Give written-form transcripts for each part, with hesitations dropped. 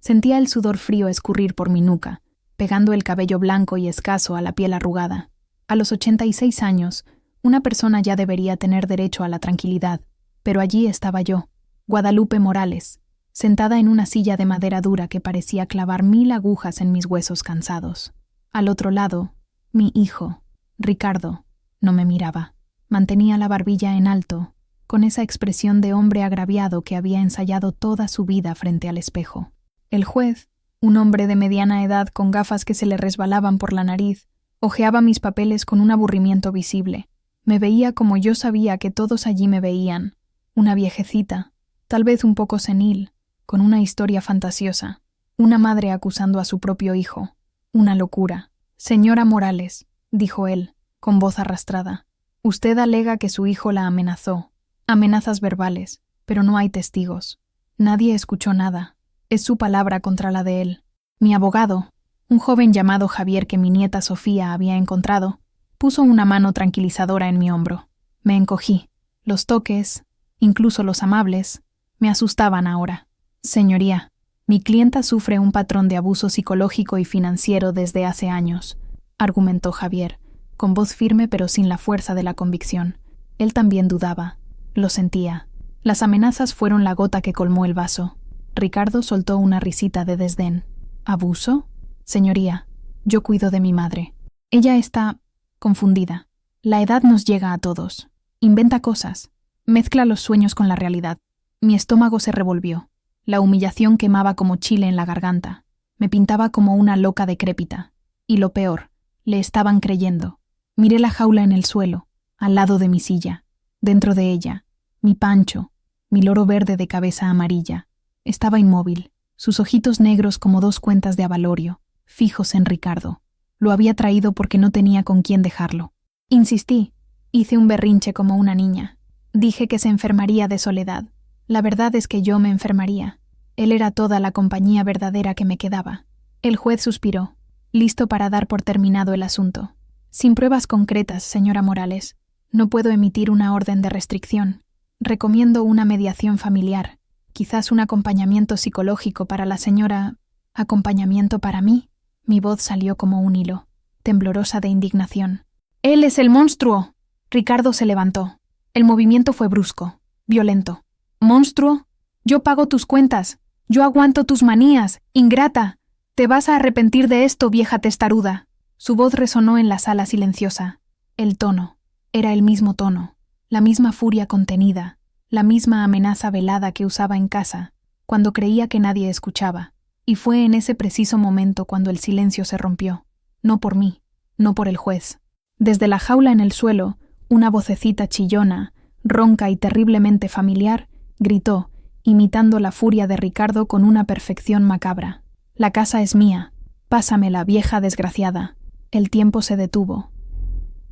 Sentía el sudor frío escurrir por mi nuca, pegando el cabello blanco y escaso a la piel arrugada. A los 86 años, una persona ya debería tener derecho a la tranquilidad, pero allí estaba yo, Guadalupe Morales, sentada en una silla de madera dura que parecía clavar 1000 agujas en mis huesos cansados. Al otro lado, mi hijo, Ricardo, no me miraba. Mantenía la barbilla en alto, con esa expresión de hombre agraviado que había ensayado toda su vida frente al espejo. El juez, un hombre de mediana edad con gafas que se le resbalaban por la nariz, hojeaba mis papeles con un aburrimiento visible. Me veía como yo sabía que todos allí me veían, una viejecita, tal vez un poco senil, con una historia fantasiosa, una madre acusando a su propio hijo. Una locura. Señora Morales, dijo él, con voz arrastrada, usted alega que su hijo la amenazó. Amenazas verbales, pero no hay testigos. Nadie escuchó nada. Es su palabra contra la de él. Mi abogado, un joven llamado Javier que mi nieta Sofía había encontrado, puso una mano tranquilizadora en mi hombro. Me encogí. Los toques, incluso los amables, me asustaban ahora. Señoría, mi clienta sufre un patrón de abuso psicológico y financiero desde hace años, argumentó Javier, con voz firme pero sin la fuerza de la convicción. Él también dudaba. Lo sentía. Las amenazas fueron la gota que colmó el vaso. Ricardo soltó una risita de desdén. ¿Abuso? Señoría, yo cuido de mi madre. Ella está confundida. La edad nos llega a todos. Inventa cosas. Mezcla los sueños con la realidad. Mi estómago se revolvió. La humillación quemaba como chile en la garganta. Me pintaba como una loca decrépita. Y lo peor, le estaban creyendo. Miré la jaula en el suelo, al lado de mi silla. Dentro de ella, mi Pancho, mi loro verde de cabeza amarilla. Estaba inmóvil, sus ojitos negros como 2 cuentas de avalorio, fijos en Ricardo. Lo había traído porque no tenía con quién dejarlo. Insistí, hice un berrinche como una niña. Dije que se enfermaría de soledad. La verdad es que yo me enfermaría. Él era toda la compañía verdadera que me quedaba. El juez suspiró, listo para dar por terminado el asunto. Sin pruebas concretas, señora Morales, no puedo emitir una orden de restricción. Recomiendo una mediación familiar. Quizás un acompañamiento psicológico para la señora. ¿Acompañamiento para mí? Mi voz salió como un hilo, temblorosa de indignación. ¡Él es el monstruo! Ricardo se levantó. El movimiento fue brusco, violento. ¿Monstruo? Yo pago tus cuentas. Yo aguanto tus manías, ingrata. Te vas a arrepentir de esto, vieja testaruda. Su voz resonó en la sala silenciosa. El tono. Era el mismo tono. La misma furia contenida. La misma amenaza velada que usaba en casa, cuando creía que nadie escuchaba, y fue en ese preciso momento cuando el silencio se rompió, no por mí, no por el juez. Desde la jaula en el suelo, una vocecita chillona, ronca y terriblemente familiar, gritó, imitando la furia de Ricardo con una perfección macabra. La casa es mía, pásamela, vieja desgraciada. El tiempo se detuvo.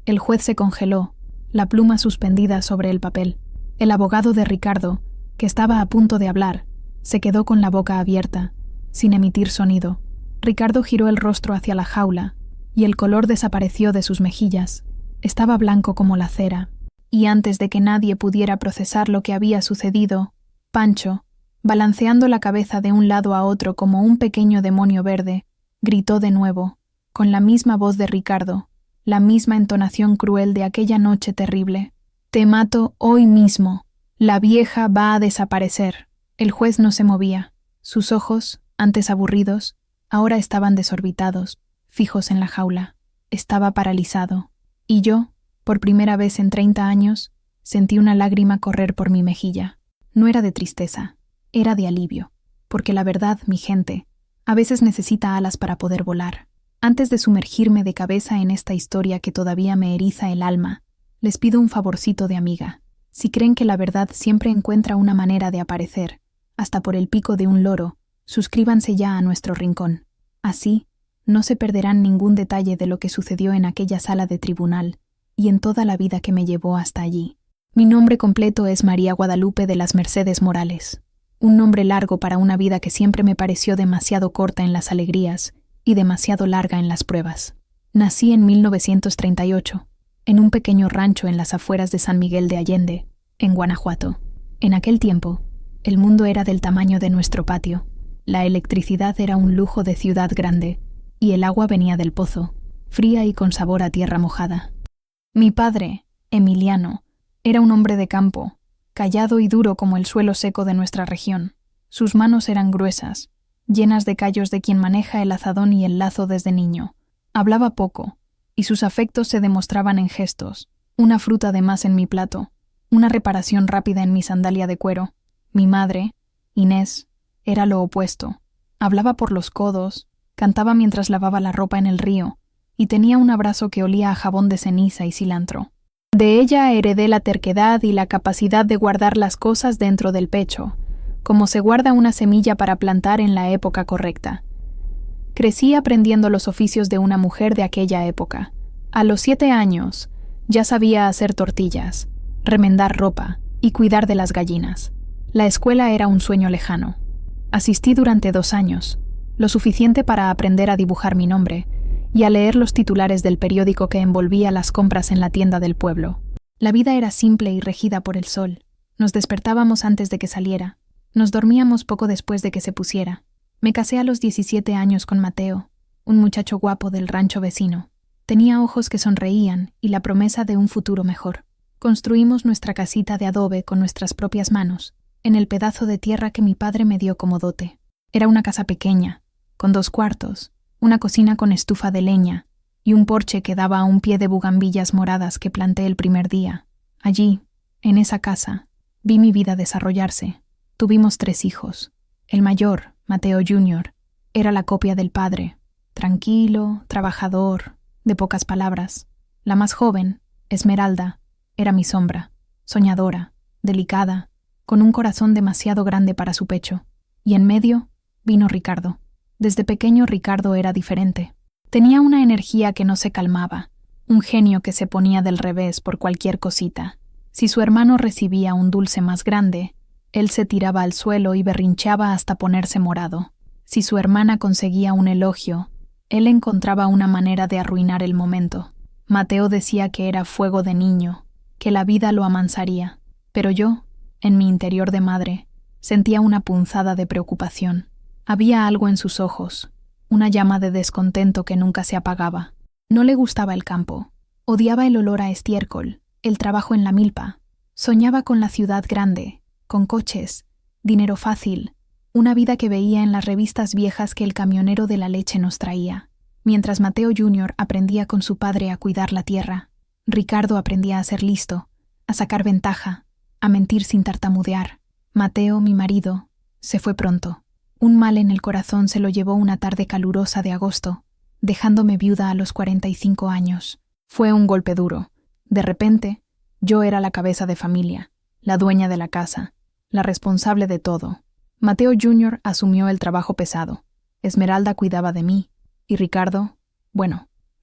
El juez se congeló, la pluma suspendida sobre el papel. El abogado de Ricardo, que estaba a punto de hablar, se quedó con la boca abierta, sin emitir sonido. Ricardo giró el rostro hacia la jaula, y el color desapareció de sus mejillas. Estaba blanco como la cera, y antes de que nadie pudiera procesar lo que había sucedido, Pancho, balanceando la cabeza de un lado a otro como un pequeño demonio verde, gritó de nuevo, con la misma voz de Ricardo, la misma entonación cruel de aquella noche terrible. Te mato hoy mismo. La vieja va a desaparecer. El juez no se movía. Sus ojos, antes aburridos, ahora estaban desorbitados, fijos en la jaula. Estaba paralizado. Y yo, por primera vez en 30 años, sentí una lágrima correr por mi mejilla. No era de tristeza, era de alivio. Porque la verdad, mi gente, a veces necesita alas para poder volar. Antes de sumergirme de cabeza en esta historia que todavía me eriza el alma, les pido un favorcito de amiga. Si creen que la verdad siempre encuentra una manera de aparecer, hasta por el pico de un loro, suscríbanse ya a nuestro rincón. Así, no se perderán ningún detalle de lo que sucedió en aquella sala de tribunal y en toda la vida que me llevó hasta allí. Mi nombre completo es María Guadalupe de las Mercedes Morales. Un nombre largo para una vida que siempre me pareció demasiado corta en las alegrías y demasiado larga en las pruebas. Nací en 1938. En un pequeño rancho en las afueras de San Miguel de Allende, en Guanajuato. En aquel tiempo, el mundo era del tamaño de nuestro patio. La electricidad era un lujo de ciudad grande, y el agua venía del pozo, fría y con sabor a tierra mojada. Mi padre, Emiliano, era un hombre de campo, callado y duro como el suelo seco de nuestra región. Sus manos eran gruesas, llenas de callos de quien maneja el azadón y el lazo desde niño. Hablaba poco, y sus afectos se demostraban en gestos, una fruta de más en mi plato, una reparación rápida en mi sandalia de cuero. Mi madre, Inés, era lo opuesto. Hablaba por los codos, cantaba mientras lavaba la ropa en el río, y tenía un abrazo que olía a jabón de ceniza y cilantro. De ella heredé la terquedad y la capacidad de guardar las cosas dentro del pecho, como se guarda una semilla para plantar en la época correcta. Crecí aprendiendo los oficios de una mujer de aquella época. A los 7 años, ya sabía hacer tortillas, remendar ropa y cuidar de las gallinas. La escuela era un sueño lejano. Asistí durante 2 años, lo suficiente para aprender a dibujar mi nombre y a leer los titulares del periódico que envolvía las compras en la tienda del pueblo. La vida era simple y regida por el sol. Nos despertábamos antes de que saliera. Nos dormíamos poco después de que se pusiera. Me casé a los 17 años con Mateo, un muchacho guapo del rancho vecino. Tenía ojos que sonreían y la promesa de un futuro mejor. Construimos nuestra casita de adobe con nuestras propias manos, en el pedazo de tierra que mi padre me dio como dote. Era una casa pequeña, con 2 cuartos, una cocina con estufa de leña y un porche que daba a un pie de bugambillas moradas que planté el primer día. Allí, en esa casa, vi mi vida desarrollarse. Tuvimos 3 hijos. El mayor, Mateo Jr., era la copia del padre, tranquilo, trabajador, de pocas palabras. La más joven, Esmeralda, era mi sombra, soñadora, delicada, con un corazón demasiado grande para su pecho. Y en medio vino Ricardo. Desde pequeño Ricardo era diferente. Tenía una energía que no se calmaba, un genio que se ponía del revés por cualquier cosita. Si su hermano recibía un dulce más grande, él se tiraba al suelo y berrincheaba hasta ponerse morado. Si su hermana conseguía un elogio, él encontraba una manera de arruinar el momento. Mateo decía que era fuego de niño, que la vida lo amansaría, pero yo, en mi interior de madre, sentía una punzada de preocupación. Había algo en sus ojos, una llama de descontento que nunca se apagaba. No le gustaba el campo, odiaba el olor a estiércol, el trabajo en la milpa. Soñaba con la ciudad grande, con coches, dinero fácil, una vida que veía en las revistas viejas que el camionero de la leche nos traía. Mientras Mateo Jr. aprendía con su padre a cuidar la tierra, Ricardo aprendía a ser listo, a sacar ventaja, a mentir sin tartamudear. Mateo, mi marido, se fue pronto. Un mal en el corazón se lo llevó una tarde calurosa de agosto, dejándome viuda a los 45 años. Fue un golpe duro. De repente, yo era la cabeza de familia, la dueña de la casa, la responsable de todo. Mateo Jr. asumió el trabajo pesado. Esmeralda cuidaba de mí. Y Ricardo,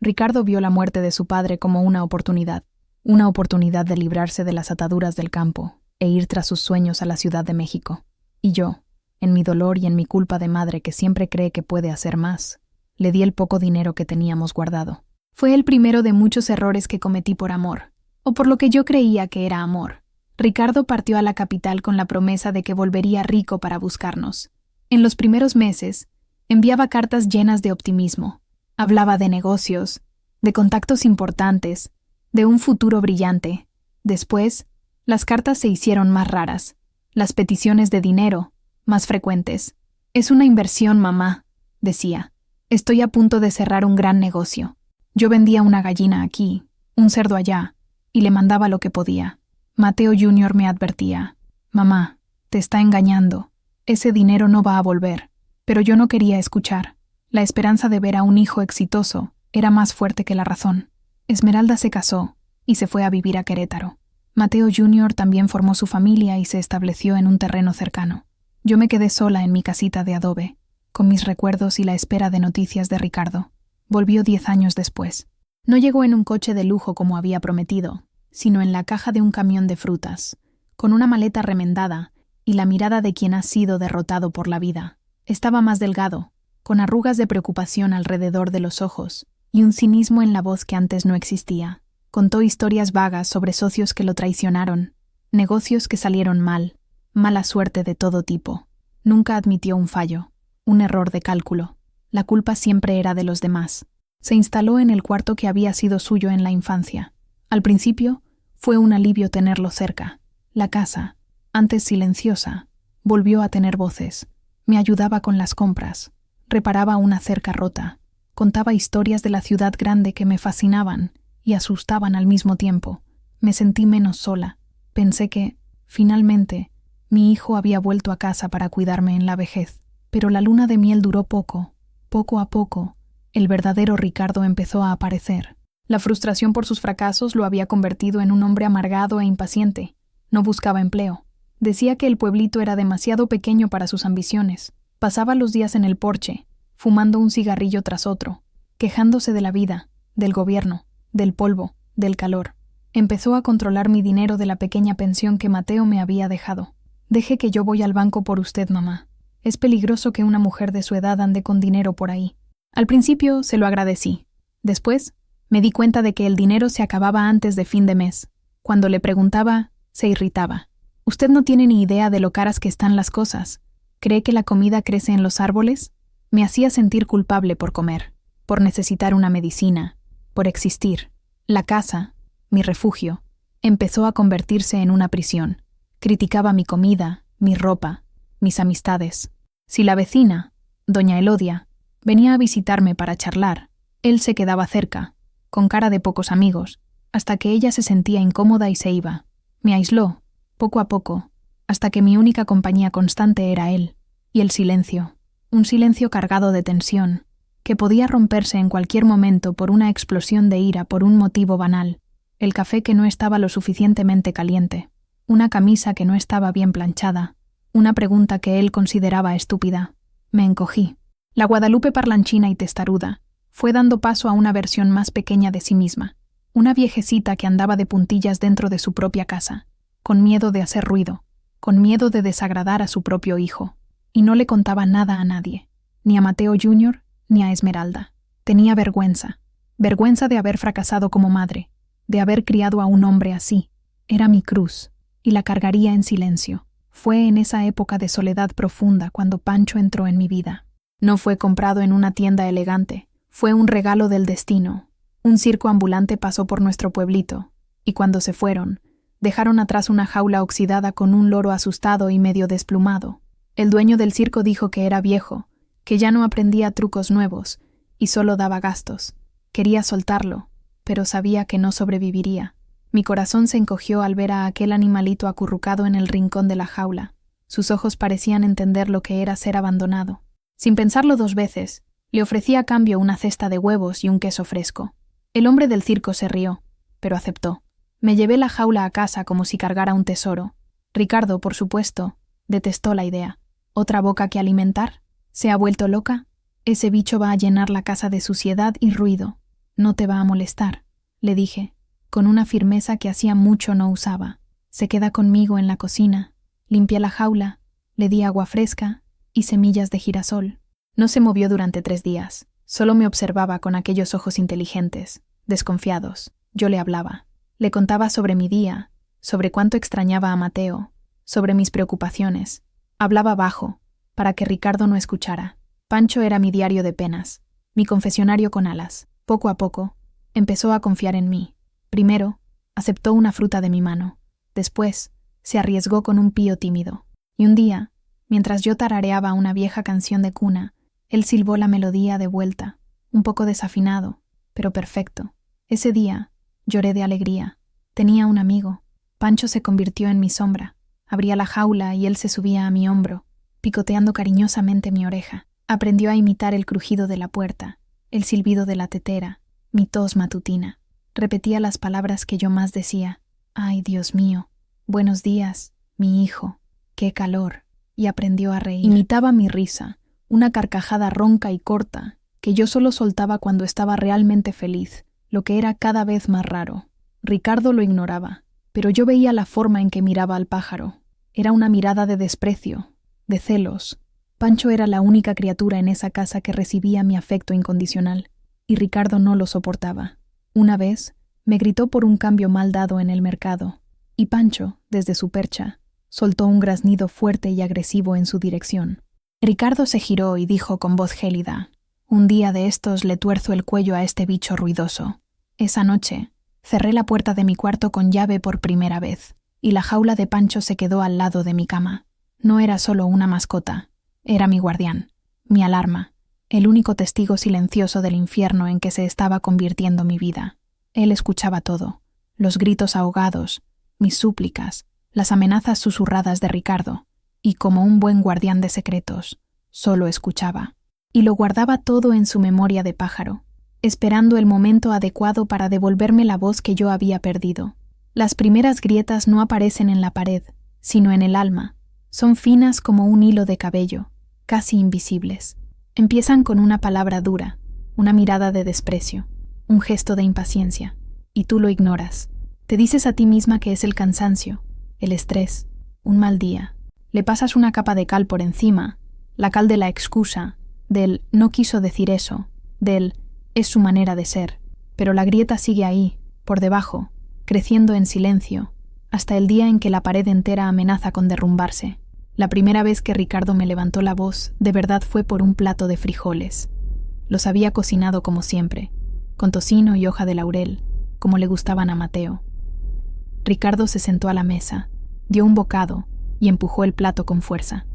Ricardo vio la muerte de su padre como una oportunidad de librarse de las ataduras del campo e ir tras sus sueños a la Ciudad de México. Y yo, en mi dolor y en mi culpa de madre que siempre cree que puede hacer más, le di el poco dinero que teníamos guardado. Fue el primero de muchos errores que cometí por amor, o por lo que yo creía que era amor. Ricardo partió a la capital con la promesa de que volvería rico para buscarnos. En los primeros meses, enviaba cartas llenas de optimismo. Hablaba de negocios, de contactos importantes, de un futuro brillante. Después, las cartas se hicieron más raras, las peticiones de dinero más frecuentes. «Es una inversión, mamá», decía. «Estoy a punto de cerrar un gran negocio». Yo vendía una gallina aquí, un cerdo allá, y le mandaba lo que podía. Mateo Jr. me advertía: «Mamá, te está engañando. Ese dinero no va a volver». Pero yo no quería escuchar. La esperanza de ver a un hijo exitoso era más fuerte que la razón. Esmeralda se casó y se fue a vivir a Querétaro. Mateo Jr. también formó su familia y se estableció en un terreno cercano. Yo me quedé sola en mi casita de adobe, con mis recuerdos y la espera de noticias de Ricardo. Volvió 10 años después. No llegó en un coche de lujo como había prometido, sino en la caja de un camión de frutas, con una maleta remendada y la mirada de quien ha sido derrotado por la vida. Estaba más delgado, con arrugas de preocupación alrededor de los ojos y un cinismo en la voz que antes no existía. Contó historias vagas sobre socios que lo traicionaron, negocios que salieron mal, mala suerte de todo tipo. Nunca admitió un fallo. un error de cálculo. La culpa siempre era de los demás. Se instaló en el cuarto que había sido suyo en la infancia. Al principio, fue un alivio tenerlo cerca. La casa, antes silenciosa, volvió a tener voces. Me ayudaba con las compras, reparaba una cerca rota, contaba historias de la ciudad grande que me fascinaban y asustaban al mismo tiempo. Me sentí menos sola. Pensé que, finalmente, mi hijo había vuelto a casa para cuidarme en la vejez. Pero la luna de miel duró poco. Poco a poco, el verdadero Ricardo empezó a aparecer. La frustración por sus fracasos lo había convertido en un hombre amargado e impaciente. No buscaba empleo. Decía que el pueblito era demasiado pequeño para sus ambiciones. Pasaba los días en el porche, fumando un cigarrillo tras otro, quejándose de la vida, del gobierno, del polvo, del calor. Empezó a controlar mi dinero de la pequeña pensión que Mateo me había dejado. «Deje que yo voy al banco por usted, mamá. Es peligroso que una mujer de su edad ande con dinero por ahí». Al principio se lo agradecí. Después me di cuenta de que el dinero se acababa antes de fin de mes. Cuando le preguntaba, se irritaba. «Usted no tiene ni idea de lo caras que están las cosas. ¿Cree que la comida crece en los árboles?». Me hacía sentir culpable por comer, por necesitar una medicina, por existir. La casa, mi refugio, empezó a convertirse en una prisión. Criticaba mi comida, mi ropa, mis amistades. Si la vecina, doña Elodia, venía a visitarme para charlar, él se quedaba cerca, con cara de pocos amigos, hasta que ella se sentía incómoda y se iba. Me aisló, poco a poco, hasta que mi única compañía constante era él, y el silencio, un silencio cargado de tensión, que podía romperse en cualquier momento por una explosión de ira por un motivo banal, el café que no estaba lo suficientemente caliente, una camisa que no estaba bien planchada, una pregunta que él consideraba estúpida. Me encogí. La Guadalupe parlanchina y testaruda fue dando paso a una versión más pequeña de sí misma, una viejecita que andaba de puntillas dentro de su propia casa, con miedo de hacer ruido, con miedo de desagradar a su propio hijo, y no le contaba nada a nadie, ni a Mateo Jr., ni a Esmeralda. Tenía vergüenza de haber fracasado como madre, de haber criado a un hombre así. Era mi cruz, y la cargaría en silencio. Fue en esa época de soledad profunda cuando Pancho entró en mi vida. No fue comprado en una tienda elegante, fue un regalo del destino. Un circo ambulante pasó por nuestro pueblito, y cuando se fueron, dejaron atrás una jaula oxidada con un loro asustado y medio desplumado. El dueño del circo dijo que era viejo, que ya no aprendía trucos nuevos, y solo daba gastos. Quería soltarlo, pero sabía que no sobreviviría. Mi corazón se encogió al ver a aquel animalito acurrucado en el rincón de la jaula. Sus ojos parecían entender lo que era ser abandonado. Sin pensarlo dos veces, le ofrecí a cambio una cesta de huevos y un queso fresco. El hombre del circo se rió, pero aceptó. Me llevé la jaula a casa como si cargara un tesoro. Ricardo, por supuesto, detestó la idea. ¿Otra boca que alimentar? ¿Se ha vuelto loca? Ese bicho va a llenar la casa de suciedad y ruido. No te va a molestar, le dije, con una firmeza que hacía mucho no usaba. Se queda conmigo en la cocina. Limpié la jaula, le di agua fresca y semillas de girasol. No se movió durante 3 días. Solo me observaba con aquellos ojos inteligentes, desconfiados. Yo le hablaba. Le contaba sobre mi día, sobre cuánto extrañaba a Mateo, sobre mis preocupaciones. Hablaba bajo, para que Ricardo no escuchara. Pancho era mi diario de penas, mi confesionario con alas. Poco a poco, empezó a confiar en mí. Primero, aceptó una fruta de mi mano. Después, se arriesgó con un pío tímido. Y un día, mientras yo tarareaba una vieja canción de cuna, él silbó la melodía de vuelta, un poco desafinado, pero perfecto. Ese día, lloré de alegría. Tenía un amigo. Pancho se convirtió en mi sombra. Abría la jaula y él se subía a mi hombro, picoteando cariñosamente mi oreja. Aprendió a imitar el crujido de la puerta, el silbido de la tetera, mi tos matutina. Repetía las palabras que yo más decía. «Ay, Dios mío, buenos días, mi hijo, qué calor». Y aprendió a reír. Imitaba mi risa, una carcajada ronca y corta, que yo solo soltaba cuando estaba realmente feliz, lo que era cada vez más raro. Ricardo lo ignoraba, pero yo veía la forma en que miraba al pájaro. Era una mirada de desprecio, de celos. Pancho era la única criatura en esa casa que recibía mi afecto incondicional, y Ricardo no lo soportaba. Una vez, me gritó por un cambio mal dado en el mercado, y Pancho, desde su percha, soltó un graznido fuerte y agresivo en su dirección. Ricardo se giró y dijo con voz gélida: «Un día de estos le tuerzo el cuello a este bicho ruidoso». Esa noche, cerré la puerta de mi cuarto con llave por primera vez, y la jaula de Pancho se quedó al lado de mi cama. No era solo una mascota, era mi guardián, mi alarma, el único testigo silencioso del infierno en que se estaba convirtiendo mi vida. Él escuchaba todo, los gritos ahogados, mis súplicas, las amenazas susurradas de Ricardo, y como un buen guardián de secretos, solo escuchaba. Y lo guardaba todo en su memoria de pájaro, esperando el momento adecuado para devolverme la voz que yo había perdido. Las primeras grietas no aparecen en la pared, sino en el alma. Son finas como un hilo de cabello, casi invisibles. Empiezan con una palabra dura, una mirada de desprecio, un gesto de impaciencia, y tú lo ignoras. Te dices a ti misma que es el cansancio, el estrés, un mal día. Le pasas una capa de cal por encima, la cal de la excusa, del «no quiso decir eso», del «es su manera de ser». Pero la grieta sigue ahí, por debajo, creciendo en silencio, hasta el día en que la pared entera amenaza con derrumbarse. La primera vez que Ricardo me levantó la voz, de verdad fue por un plato de frijoles. Los había cocinado como siempre, con tocino y hoja de laurel, como le gustaban a Mateo. Ricardo se sentó a la mesa, dio un bocado y empujó el plato con fuerza.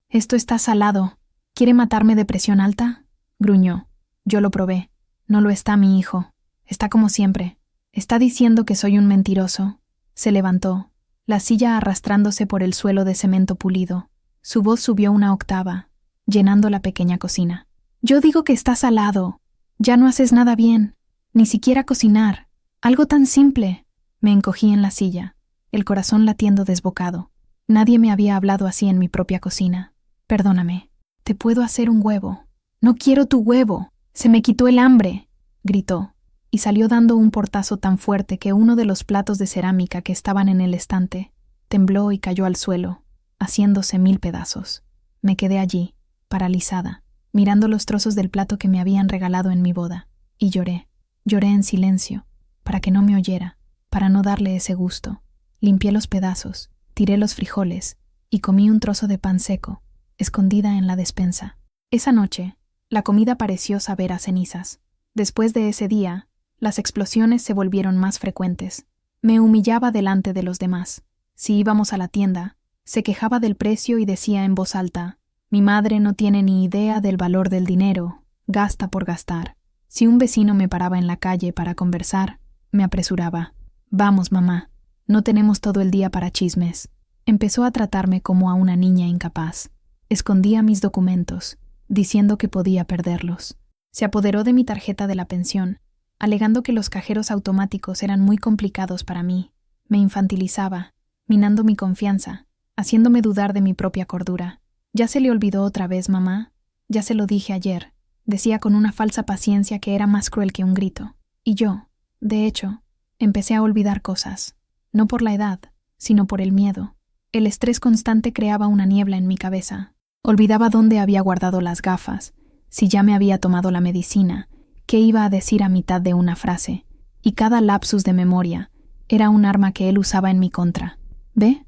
«Esto está salado. ¿Quiere matarme de presión alta?», gruñó. Yo lo probé. «No lo está, mi hijo. Está como siempre. Está diciendo que soy un mentiroso». Se levantó, la silla arrastrándose por el suelo de cemento pulido. Su voz subió una octava, llenando la pequeña cocina. «Yo digo que está salado. Ya no haces nada bien. Ni siquiera cocinar. Algo tan simple». Me encogí en la silla, el corazón latiendo desbocado. Nadie me había hablado así en mi propia cocina. «Perdóname. Te puedo hacer un huevo». «No quiero tu huevo. Se me quitó el hambre», gritó, y salió dando un portazo tan fuerte que uno de los platos de cerámica que estaban en el estante tembló y cayó al suelo, haciéndose 1000 pedazos. Me quedé allí, paralizada, mirando los trozos del plato que me habían regalado en mi boda, y lloré. Lloré en silencio, para que no me oyera, para no darle ese gusto. Limpié los pedazos, tiré los frijoles, y comí un trozo de pan seco, escondida en la despensa. Esa noche, la comida pareció saber a cenizas. Después de ese día, las explosiones se volvieron más frecuentes. Me humillaba delante de los demás. Si íbamos a la tienda, se quejaba del precio y decía en voz alta: «Mi madre no tiene ni idea del valor del dinero, gasta por gastar». Si un vecino me paraba en la calle para conversar, me apresuraba: «Vamos, mamá, no tenemos todo el día para chismes». Empezó a tratarme como a una niña incapaz. Escondía mis documentos, diciendo que podía perderlos. Se apoderó de mi tarjeta de la pensión, alegando que los cajeros automáticos eran muy complicados para mí. Me infantilizaba, minando mi confianza, haciéndome dudar de mi propia cordura. «¿Ya se le olvidó otra vez, mamá? Ya se lo dije ayer», decía con una falsa paciencia que era más cruel que un grito. Y yo, de hecho, empecé a olvidar cosas, no por la edad, sino por el miedo. El estrés constante creaba una niebla en mi cabeza. Olvidaba dónde había guardado las gafas, si ya me había tomado la medicina, qué iba a decir a mitad de una frase, y cada lapsus de memoria era un arma que él usaba en mi contra. «¿Ve?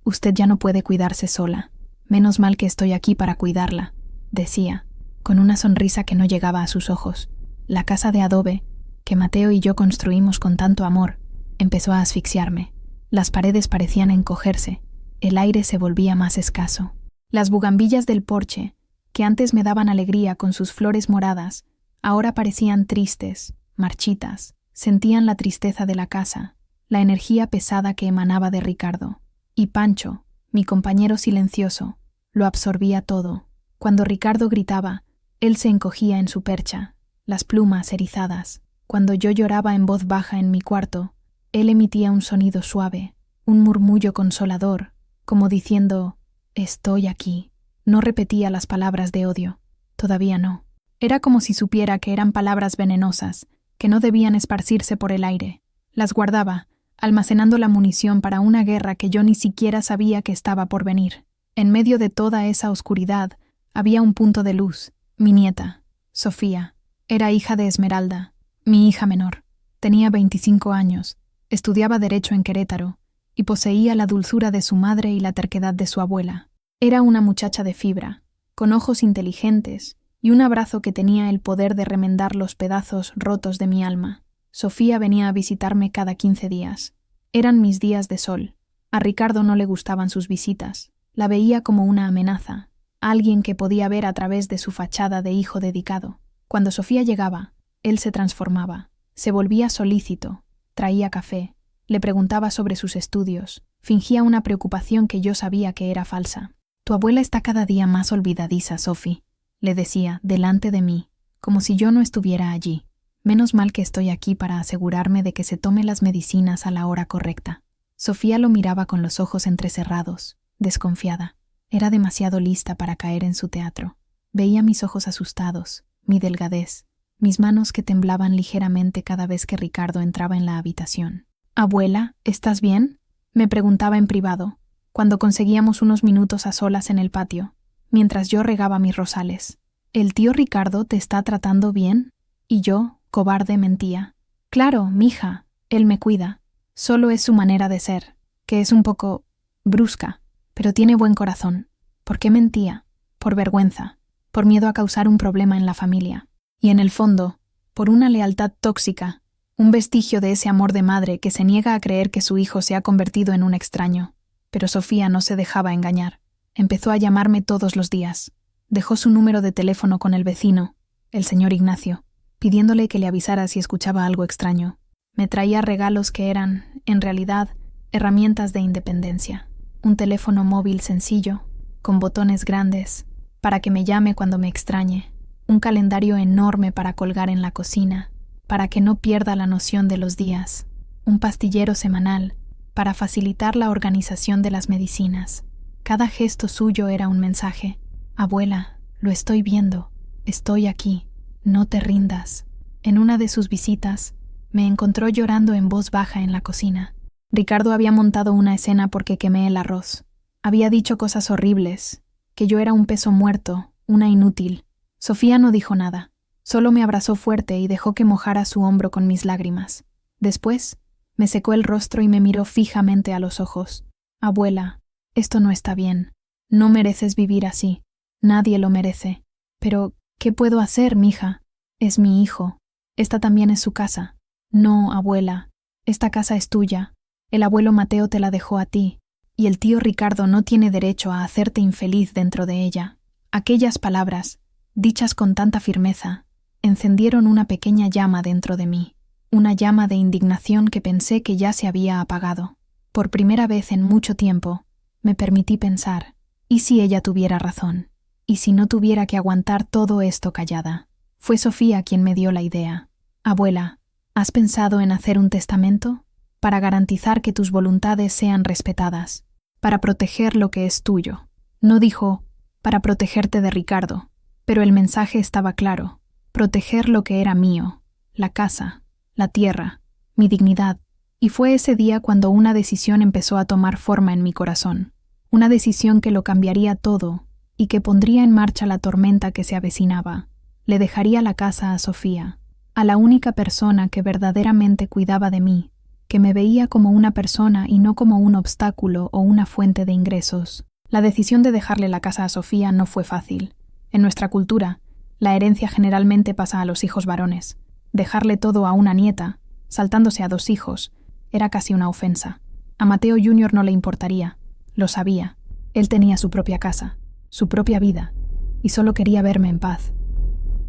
Usted ya no puede cuidarse sola. Menos mal que estoy aquí para cuidarla», decía, con una sonrisa que no llegaba a sus ojos. La casa de adobe, que Mateo y yo construimos con tanto amor, empezó a asfixiarme. Las paredes parecían encogerse, el aire se volvía más escaso. Las bugambillas del porche, que antes me daban alegría con sus flores moradas, ahora parecían tristes, marchitas. Sentían la tristeza de la casa, la energía pesada que emanaba de Ricardo. Y Pancho, mi compañero silencioso, lo absorbía todo. Cuando Ricardo gritaba, él se encogía en su percha, las plumas erizadas. Cuando yo lloraba en voz baja en mi cuarto, él emitía un sonido suave, un murmullo consolador, como diciendo: «Estoy aquí». No repetía las palabras de odio, todavía no. Era como si supiera que eran palabras venenosas, que no debían esparcirse por el aire. Las guardaba, almacenando la munición para una guerra que yo ni siquiera sabía que estaba por venir. En medio de toda esa oscuridad había un punto de luz. Mi nieta, Sofía, era hija de Esmeralda, mi hija menor. Tenía 25 años, estudiaba Derecho en Querétaro y poseía la dulzura de su madre y la terquedad de su abuela. Era una muchacha de fibra, con ojos inteligentes y un abrazo que tenía el poder de remendar los pedazos rotos de mi alma. Sofía venía a visitarme cada 15 días. Eran mis días de sol. A Ricardo no le gustaban sus visitas. La veía como una amenaza, alguien que podía ver a través de su fachada de hijo dedicado. Cuando Sofía llegaba, él se transformaba, se volvía solícito, traía café, le preguntaba sobre sus estudios, fingía una preocupación que yo sabía que era falsa. «Tu abuela está cada día más olvidadiza, Sophie», le decía, delante de mí, como si yo no estuviera allí. Menos mal que estoy aquí para asegurarme de que se tome las medicinas a la hora correcta. Sofía lo miraba con los ojos entrecerrados, desconfiada. Era demasiado lista para caer en su teatro. Veía mis ojos asustados, mi delgadez, mis manos que temblaban ligeramente cada vez que Ricardo entraba en la habitación. «Abuela, ¿estás bien?», me preguntaba en privado, cuando conseguíamos unos minutos a solas en el patio, mientras yo regaba mis rosales. «¿El tío Ricardo te está tratando bien?». Y yo, cobarde, mentía. «Claro, mija, él me cuida. Solo es su manera de ser, que es un poco brusca, pero tiene buen corazón». ¿Por qué mentía? Por vergüenza, por miedo a causar un problema en la familia. Y en el fondo, por una lealtad tóxica, un vestigio de ese amor de madre que se niega a creer que su hijo se ha convertido en un extraño. Pero Sofía no se dejaba engañar. Empezó a llamarme todos los días. Dejó su número de teléfono con el vecino, el señor Ignacio, pidiéndole que le avisara si escuchaba algo extraño. Me traía regalos que eran, en realidad, herramientas de independencia. Un teléfono móvil sencillo, con botones grandes, para que me llame cuando me extrañe. Un calendario enorme para colgar en la cocina, para que no pierda la noción de los días. Un pastillero semanal, para facilitar la organización de las medicinas. Cada gesto suyo era un mensaje. «Abuela, lo estoy viendo. Estoy aquí. No te rindas». En una de sus visitas, me encontró llorando en voz baja en la cocina. Ricardo había montado una escena porque quemé el arroz. Había dicho cosas horribles, que yo era un peso muerto, una inútil. Sofía no dijo nada. Solo me abrazó fuerte y dejó que mojara su hombro con mis lágrimas. Después, me secó el rostro y me miró fijamente a los ojos. «Abuela, esto no está bien. No mereces vivir así. Nadie lo merece. Pero, ¿qué puedo hacer, mija? Es mi hijo. Esta también es su casa». «No, abuela. Esta casa es tuya. El abuelo Mateo te la dejó a ti. Y el tío Ricardo no tiene derecho a hacerte infeliz dentro de ella». Aquellas palabras, dichas con tanta firmeza, encendieron una pequeña llama dentro de mí, una llama de indignación que pensé que ya se había apagado. Por primera vez en mucho tiempo, me permití pensar, ¿y si ella tuviera razón? ¿Y si no tuviera que aguantar todo esto callada? Fue Sofía quien me dio la idea. «Abuela, ¿has pensado en hacer un testamento? Para garantizar que tus voluntades sean respetadas, para proteger lo que es tuyo». No dijo, «para protegerte de Ricardo», pero el mensaje estaba claro. Proteger lo que era mío, la casa, la tierra, mi dignidad. Y fue ese día cuando una decisión empezó a tomar forma en mi corazón. Una decisión que lo cambiaría todo y que pondría en marcha la tormenta que se avecinaba. Le dejaría la casa a Sofía, a la única persona que verdaderamente cuidaba de mí, que me veía como una persona y no como un obstáculo o una fuente de ingresos. La decisión de dejarle la casa a Sofía no fue fácil. En nuestra cultura, la herencia generalmente pasa a los hijos varones. Dejarle todo a una nieta, saltándose a 2 hijos, era casi una ofensa. A Mateo Jr. no le importaría. Lo sabía. Él tenía su propia casa, su propia vida, y solo quería verme en paz.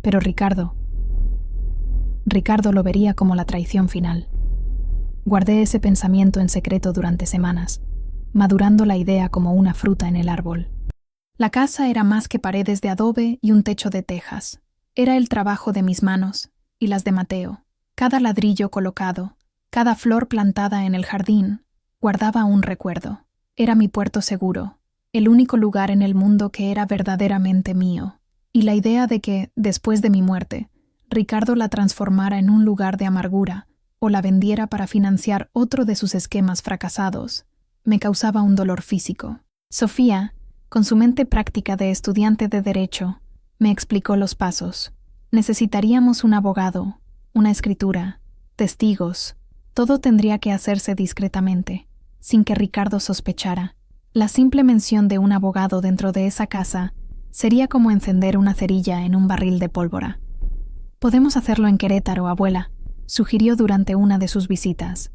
Pero Ricardo lo vería como la traición final. Guardé ese pensamiento en secreto durante semanas, madurando la idea como una fruta en el árbol. La casa era más que paredes de adobe y un techo de tejas. Era el trabajo de mis manos y las de Mateo. Cada ladrillo colocado, cada flor plantada en el jardín, guardaba un recuerdo. Era mi puerto seguro, el único lugar en el mundo que era verdaderamente mío. Y la idea de que, después de mi muerte, Ricardo la transformara en un lugar de amargura o la vendiera para financiar otro de sus esquemas fracasados, me causaba un dolor físico. Sofía, con su mente práctica de estudiante de Derecho, me explicó los pasos. Necesitaríamos un abogado, una escritura, testigos. Todo tendría que hacerse discretamente, sin que Ricardo sospechara. La simple mención de un abogado dentro de esa casa Sería como encender una cerilla en un barril de pólvora. «Podemos hacerlo en Querétaro, abuela», sugirió durante una de sus visitas.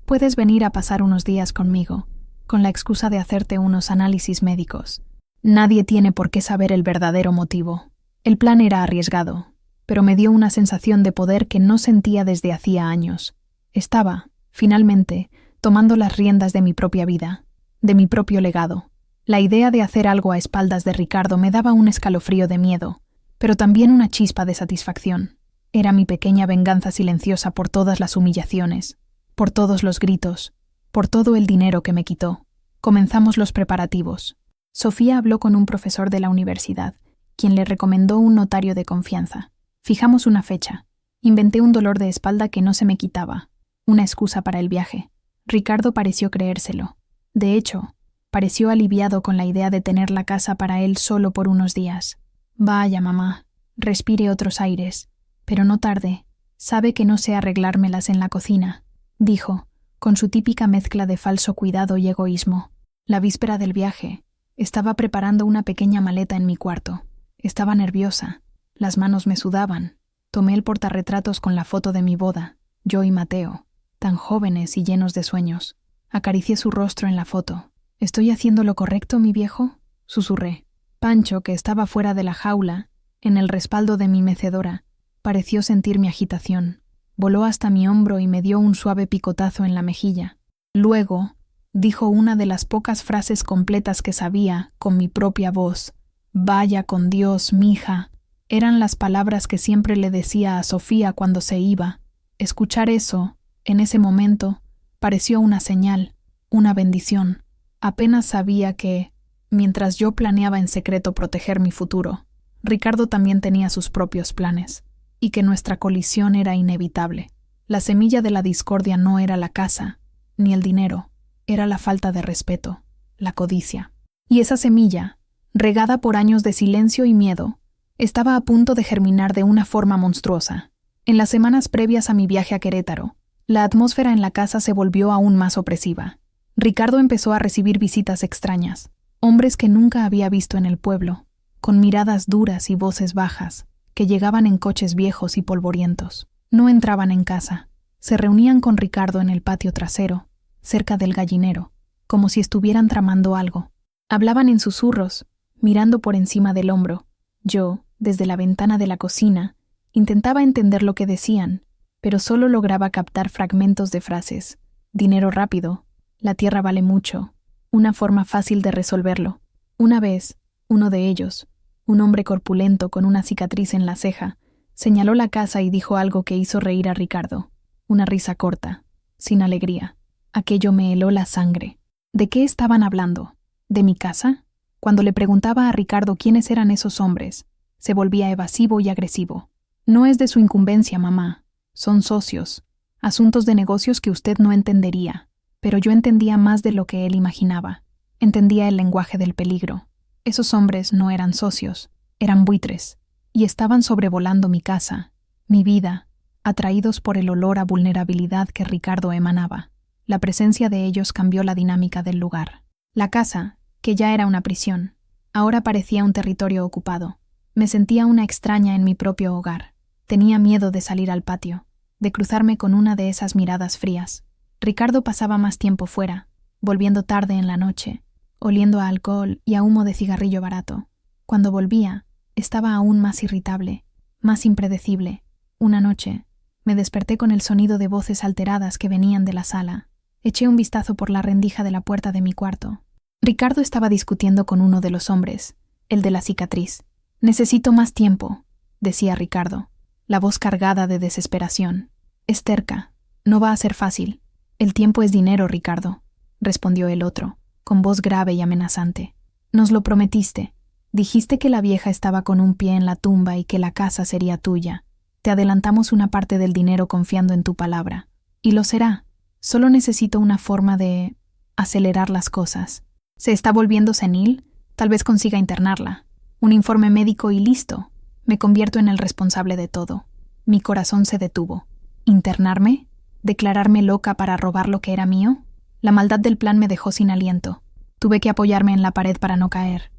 «Puedes venir a pasar unos días conmigo, con la excusa de hacerte unos análisis médicos. Nadie tiene por qué saber el verdadero motivo». El plan era arriesgado, pero me dio una sensación de poder que no sentía desde hacía años. Estaba, finalmente, tomando las riendas de mi propia vida, de mi propio legado. La idea de hacer algo a espaldas de Ricardo me daba un escalofrío de miedo, pero también una chispa de satisfacción. Era mi pequeña venganza silenciosa por todas las humillaciones, por todos los gritos, por todo el dinero que me quitó. Comenzamos los preparativos. Sofía habló con un profesor de la universidad, quien le recomendó un notario de confianza. Fijamos una fecha. Inventé un dolor de espalda que no se me quitaba, una excusa para el viaje. Ricardo pareció creérselo. De hecho, pareció aliviado con la idea de tener la casa para él solo por unos días. «Vaya, mamá, respire otros aires, pero no tarde. Sabe que no sé arreglármelas en la cocina», dijo, con su típica mezcla de falso cuidado y egoísmo. La víspera del viaje, estaba preparando una pequeña maleta en mi cuarto. Estaba nerviosa, las manos me sudaban. Tomé el portarretratos con la foto de mi boda, yo y Mateo, tan jóvenes y llenos de sueños. Acaricié su rostro en la foto. «¿Estoy haciendo lo correcto, mi viejo?», susurré. Pancho, que estaba fuera de la jaula, en el respaldo de mi mecedora, pareció sentir mi agitación. Voló hasta mi hombro y me dio un suave picotazo en la mejilla. Luego, dijo una de las pocas frases completas que sabía, con mi propia voz. «Vaya con Dios, mija». Eran las palabras que siempre le decía a Sofía cuando se iba. Escuchar eso, en ese momento, pareció una señal, una bendición. Apenas sabía que, mientras yo planeaba en secreto proteger mi futuro, Ricardo también tenía sus propios planes, y que nuestra colisión era inevitable. La semilla de la discordia no era la casa, ni el dinero, era la falta de respeto, la codicia. Y esa semilla, regada por años de silencio y miedo, estaba a punto de germinar de una forma monstruosa. En las semanas previas a mi viaje a Querétaro, la atmósfera en la casa se volvió aún más opresiva. Ricardo empezó a recibir visitas extrañas, hombres que nunca había visto en el pueblo, con miradas duras y voces bajas, que llegaban en coches viejos y polvorientos. No entraban en casa, se reunían con Ricardo en el patio trasero, cerca del gallinero, como si estuvieran tramando algo. Hablaban en susurros, mirando por encima del hombro. Yo, desde la ventana de la cocina, intentaba entender lo que decían, pero solo lograba captar fragmentos de frases. «Dinero rápido», «La tierra vale mucho», una forma fácil de resolverlo. Una vez, uno de ellos, un hombre corpulento con una cicatriz en la ceja, señaló la casa y dijo algo que hizo reír a Ricardo. Una risa corta, sin alegría. Aquello me heló la sangre. ¿De qué estaban hablando? ¿De mi casa? Cuando le preguntaba a Ricardo quiénes eran esos hombres, se volvía evasivo y agresivo. «No es de su incumbencia, mamá. Son socios. Asuntos de negocios que usted no entendería». Pero yo entendía más de lo que él imaginaba. Entendía el lenguaje del peligro. Esos hombres no eran socios, eran buitres, y estaban sobrevolando mi casa, mi vida, atraídos por el olor a vulnerabilidad que Ricardo emanaba. La presencia de ellos cambió la dinámica del lugar. La casa, que ya era una prisión, ahora parecía un territorio ocupado. Me sentía una extraña en mi propio hogar. Tenía miedo de salir al patio, de cruzarme con una de esas miradas frías. Ricardo pasaba más tiempo fuera, volviendo tarde en la noche, oliendo a alcohol y a humo de cigarrillo barato. Cuando volvía, estaba aún más irritable, más impredecible. Una noche, me desperté con el sonido de voces alteradas que venían de la sala. Eché un vistazo por la rendija de la puerta de mi cuarto. Ricardo estaba discutiendo con uno de los hombres, el de la cicatriz. «Necesito más tiempo», decía Ricardo, la voz cargada de desesperación. «Es terca, no va a ser fácil». «El tiempo es dinero, Ricardo», respondió el otro, con voz grave y amenazante. «Nos lo prometiste. Dijiste que la vieja estaba con un pie en la tumba y que la casa sería tuya. Te adelantamos una parte del dinero confiando en tu palabra. Y lo será. Solo necesito una forma de acelerar las cosas. ¿Se está volviendo senil? Tal vez consiga internarla. Un informe médico y listo. Me convierto en el responsable de todo». Mi corazón se detuvo. ¿Internarme? ¿Declararme loca para robar lo que era mío? La maldad del plan me dejó sin aliento. Tuve que apoyarme en la pared para no caer.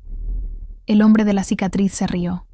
El hombre de la cicatriz se rió.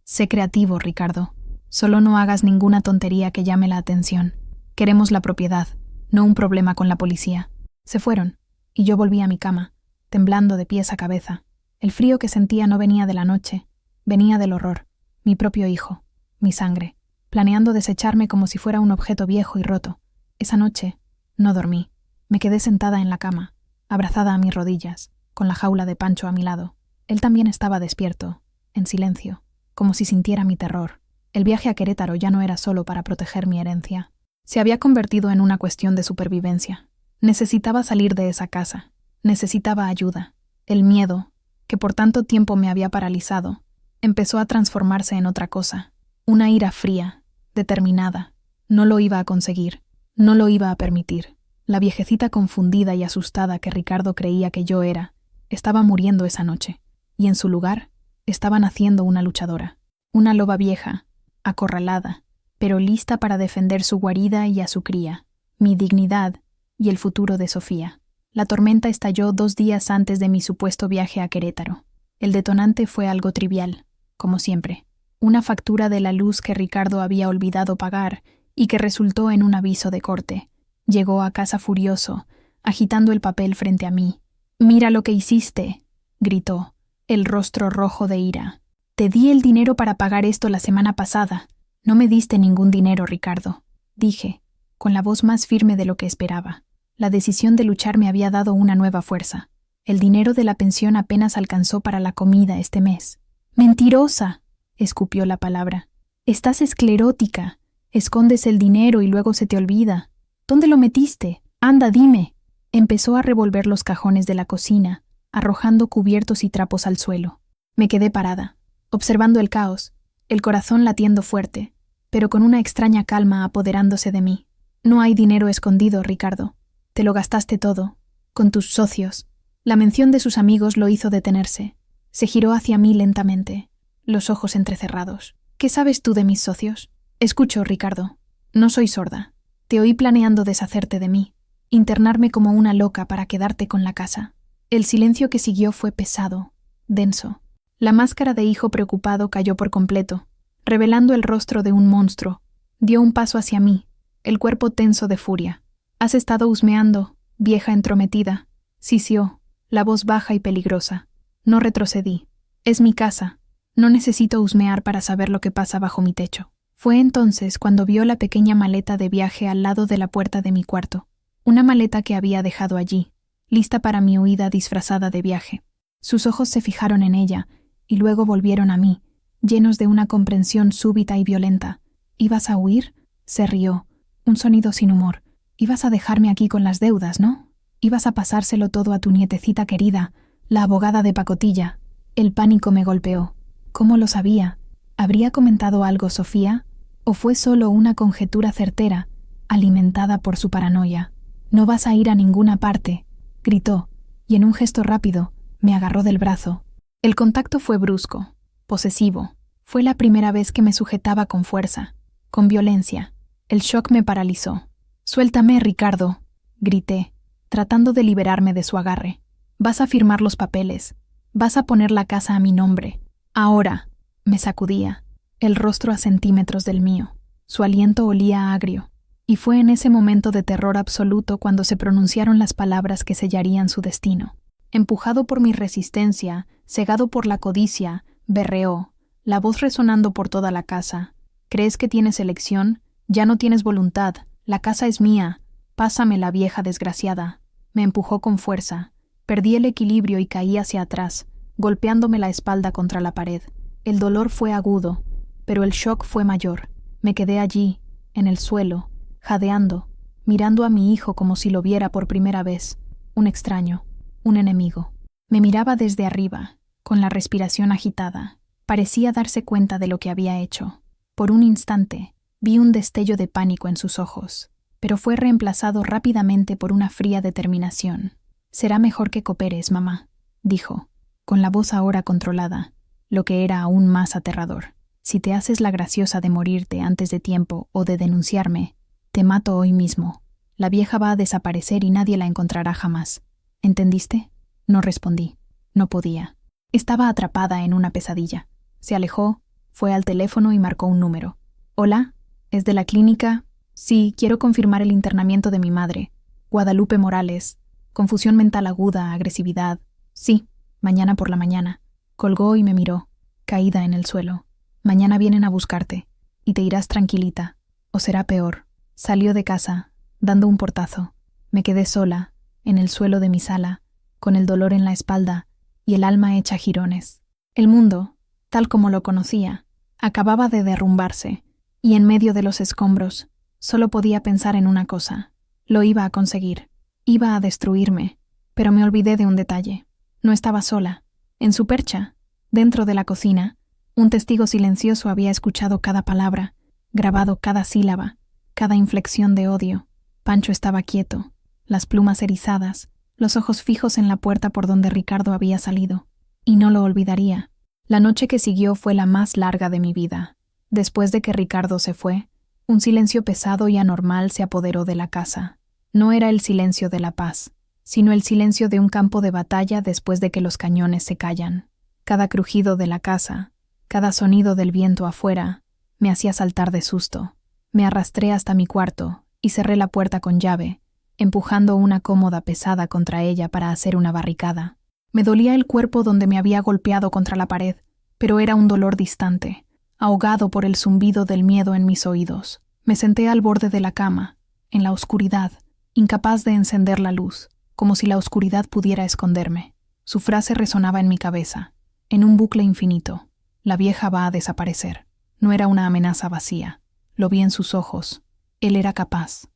Sé creativo, Ricardo. Solo no hagas ninguna tontería que llame la atención. Queremos la propiedad, no un problema con la policía. Se fueron, y yo volví a mi cama, temblando de pies a cabeza. El frío que sentía no venía de la noche, venía del horror, mi propio hijo, mi sangre, planeando desecharme como si fuera un objeto viejo y roto. Esa noche no dormí. Me quedé sentada en la cama, abrazada a mis rodillas, con la jaula de Pancho a mi lado. Él también estaba despierto, en silencio, como si sintiera mi terror. El viaje a Querétaro ya no era solo para proteger mi herencia. Se había convertido en una cuestión de supervivencia. Necesitaba salir de esa casa. Necesitaba ayuda. El miedo, que por tanto tiempo me había paralizado, empezó a transformarse en otra cosa. Una ira fría, determinada. No lo iba a conseguir. No lo iba a permitir. La viejecita confundida y asustada que Ricardo creía que yo era, estaba muriendo esa noche, y en su lugar estaba naciendo una luchadora, una loba vieja, acorralada, pero lista para defender su guarida y a su cría, mi dignidad y el futuro de Sofía. La tormenta estalló 2 días antes de mi supuesto viaje a Querétaro. El detonante fue algo trivial, como siempre, una factura de la luz que Ricardo había olvidado pagar y que resultó en un aviso de corte. Llegó a casa furioso, agitando el papel frente a mí. «¡Mira lo que hiciste!», gritó, el rostro rojo de ira. «Te di el dinero para pagar esto la semana pasada. No me diste ningún dinero, Ricardo», dije, con la voz más firme de lo que esperaba. La decisión de luchar me había dado una nueva fuerza. El dinero de la pensión apenas alcanzó para la comida este mes. «¡Mentirosa!», escupió la palabra. «Estás esclerótica. Escondes el dinero y luego se te olvida. ¿Dónde lo metiste? Anda, dime». Empezó a revolver los cajones de la cocina, arrojando cubiertos y trapos al suelo. Me quedé parada, observando el caos, el corazón latiendo fuerte, pero con una extraña calma apoderándose de mí. «No hay dinero escondido, Ricardo. Te lo gastaste todo, con tus socios». La mención de sus amigos lo hizo detenerse. Se giró hacia mí lentamente, los ojos entrecerrados. «¿Qué sabes tú de mis socios?» «Escucho, Ricardo. No soy sorda. Te oí planeando deshacerte de mí, internarme como una loca para quedarte con la casa». El silencio que siguió fue pesado, denso. La máscara de hijo preocupado cayó por completo, revelando el rostro de un monstruo. Dio un paso hacia mí, el cuerpo tenso de furia. «Has estado husmeando, vieja entrometida», sisió, la voz baja y peligrosa. No retrocedí. «Es mi casa. No necesito husmear para saber lo que pasa bajo mi techo». Fue entonces cuando vio la pequeña maleta de viaje al lado de la puerta de mi cuarto. Una maleta que había dejado allí, lista para mi huida disfrazada de viaje. Sus ojos se fijaron en ella y luego volvieron a mí, llenos de una comprensión súbita y violenta. «¿Ibas a huir?», se rió, un sonido sin humor. «Ibas a dejarme aquí con las deudas, ¿no? Ibas a pasárselo todo a tu nietecita querida, la abogada de pacotilla». El pánico me golpeó. ¿Cómo lo sabía? ¿Habría comentado algo Sofía? ¿O fue solo una conjetura certera, alimentada por su paranoia? «No vas a ir a ninguna parte», gritó, y en un gesto rápido me agarró del brazo. El contacto fue brusco, posesivo. Fue la primera vez que me sujetaba con fuerza, con violencia. El shock me paralizó. «Suéltame, Ricardo», grité, tratando de liberarme de su agarre. «Vas a firmar los papeles. Vas a poner la casa a mi nombre. Ahora». Me sacudía, el rostro a centímetros del mío. Su aliento olía agrio. Y fue en ese momento de terror absoluto cuando se pronunciaron las palabras que sellarían su destino. Empujado por mi resistencia, cegado por la codicia, berreó, la voz resonando por toda la casa. «¿Crees que tienes elección? Ya no tienes voluntad. La casa es mía. Pásamela, vieja desgraciada». Me empujó con fuerza. Perdí el equilibrio y caí hacia atrás, golpeándome la espalda contra la pared. El dolor fue agudo, pero el shock fue mayor. Me quedé allí, en el suelo, jadeando, mirando a mi hijo como si lo viera por primera vez. Un extraño, un enemigo. Me miraba desde arriba, con la respiración agitada. Parecía darse cuenta de lo que había hecho. Por un instante, vi un destello de pánico en sus ojos, pero fue reemplazado rápidamente por una fría determinación. «Será mejor que cooperes, mamá», dijo, con la voz ahora controlada, lo que era aún más aterrador. «Si te haces la graciosa de morirte antes de tiempo o de denunciarme, te mato hoy mismo. La vieja va a desaparecer y nadie la encontrará jamás. ¿Entendiste?». No respondí. No podía. Estaba atrapada en una pesadilla. Se alejó, fue al teléfono y marcó un número. «Hola, ¿es de la clínica?» «Sí, quiero confirmar el internamiento de mi madre. Guadalupe Morales. Confusión mental aguda, agresividad. Sí, mañana por la mañana». Colgó y me miró, caída en el suelo. «Mañana vienen a buscarte, y te irás tranquilita. O será peor». Salió de casa, dando un portazo. Me quedé sola, en el suelo de mi sala, con el dolor en la espalda y el alma hecha jirones. El mundo, tal como lo conocía, acababa de derrumbarse, y en medio de los escombros, solo podía pensar en una cosa. Lo iba a conseguir. Iba a destruirme, pero me olvidé de un detalle. No estaba sola. En su percha, dentro de la cocina, un testigo silencioso había escuchado cada palabra, grabado cada sílaba, cada inflexión de odio. Pancho estaba quieto, las plumas erizadas, los ojos fijos en la puerta por donde Ricardo había salido. Y no lo olvidaría. La noche que siguió fue la más larga de mi vida. Después de que Ricardo se fue, un silencio pesado y anormal se apoderó de la casa. No era el silencio de la paz, sino el silencio de un campo de batalla después de que los cañones se callan. Cada crujido de la casa, cada sonido del viento afuera, me hacía saltar de susto. Me arrastré hasta mi cuarto y cerré la puerta con llave, empujando una cómoda pesada contra ella para hacer una barricada. Me dolía el cuerpo donde me había golpeado contra la pared, pero era un dolor distante, ahogado por el zumbido del miedo en mis oídos. Me senté al borde de la cama, en la oscuridad, incapaz de encender la luz, como si la oscuridad pudiera esconderme. Su frase resonaba en mi cabeza, en un bucle infinito. La vieja va a desaparecer. No era una amenaza vacía. Lo vi en sus ojos. Él era capaz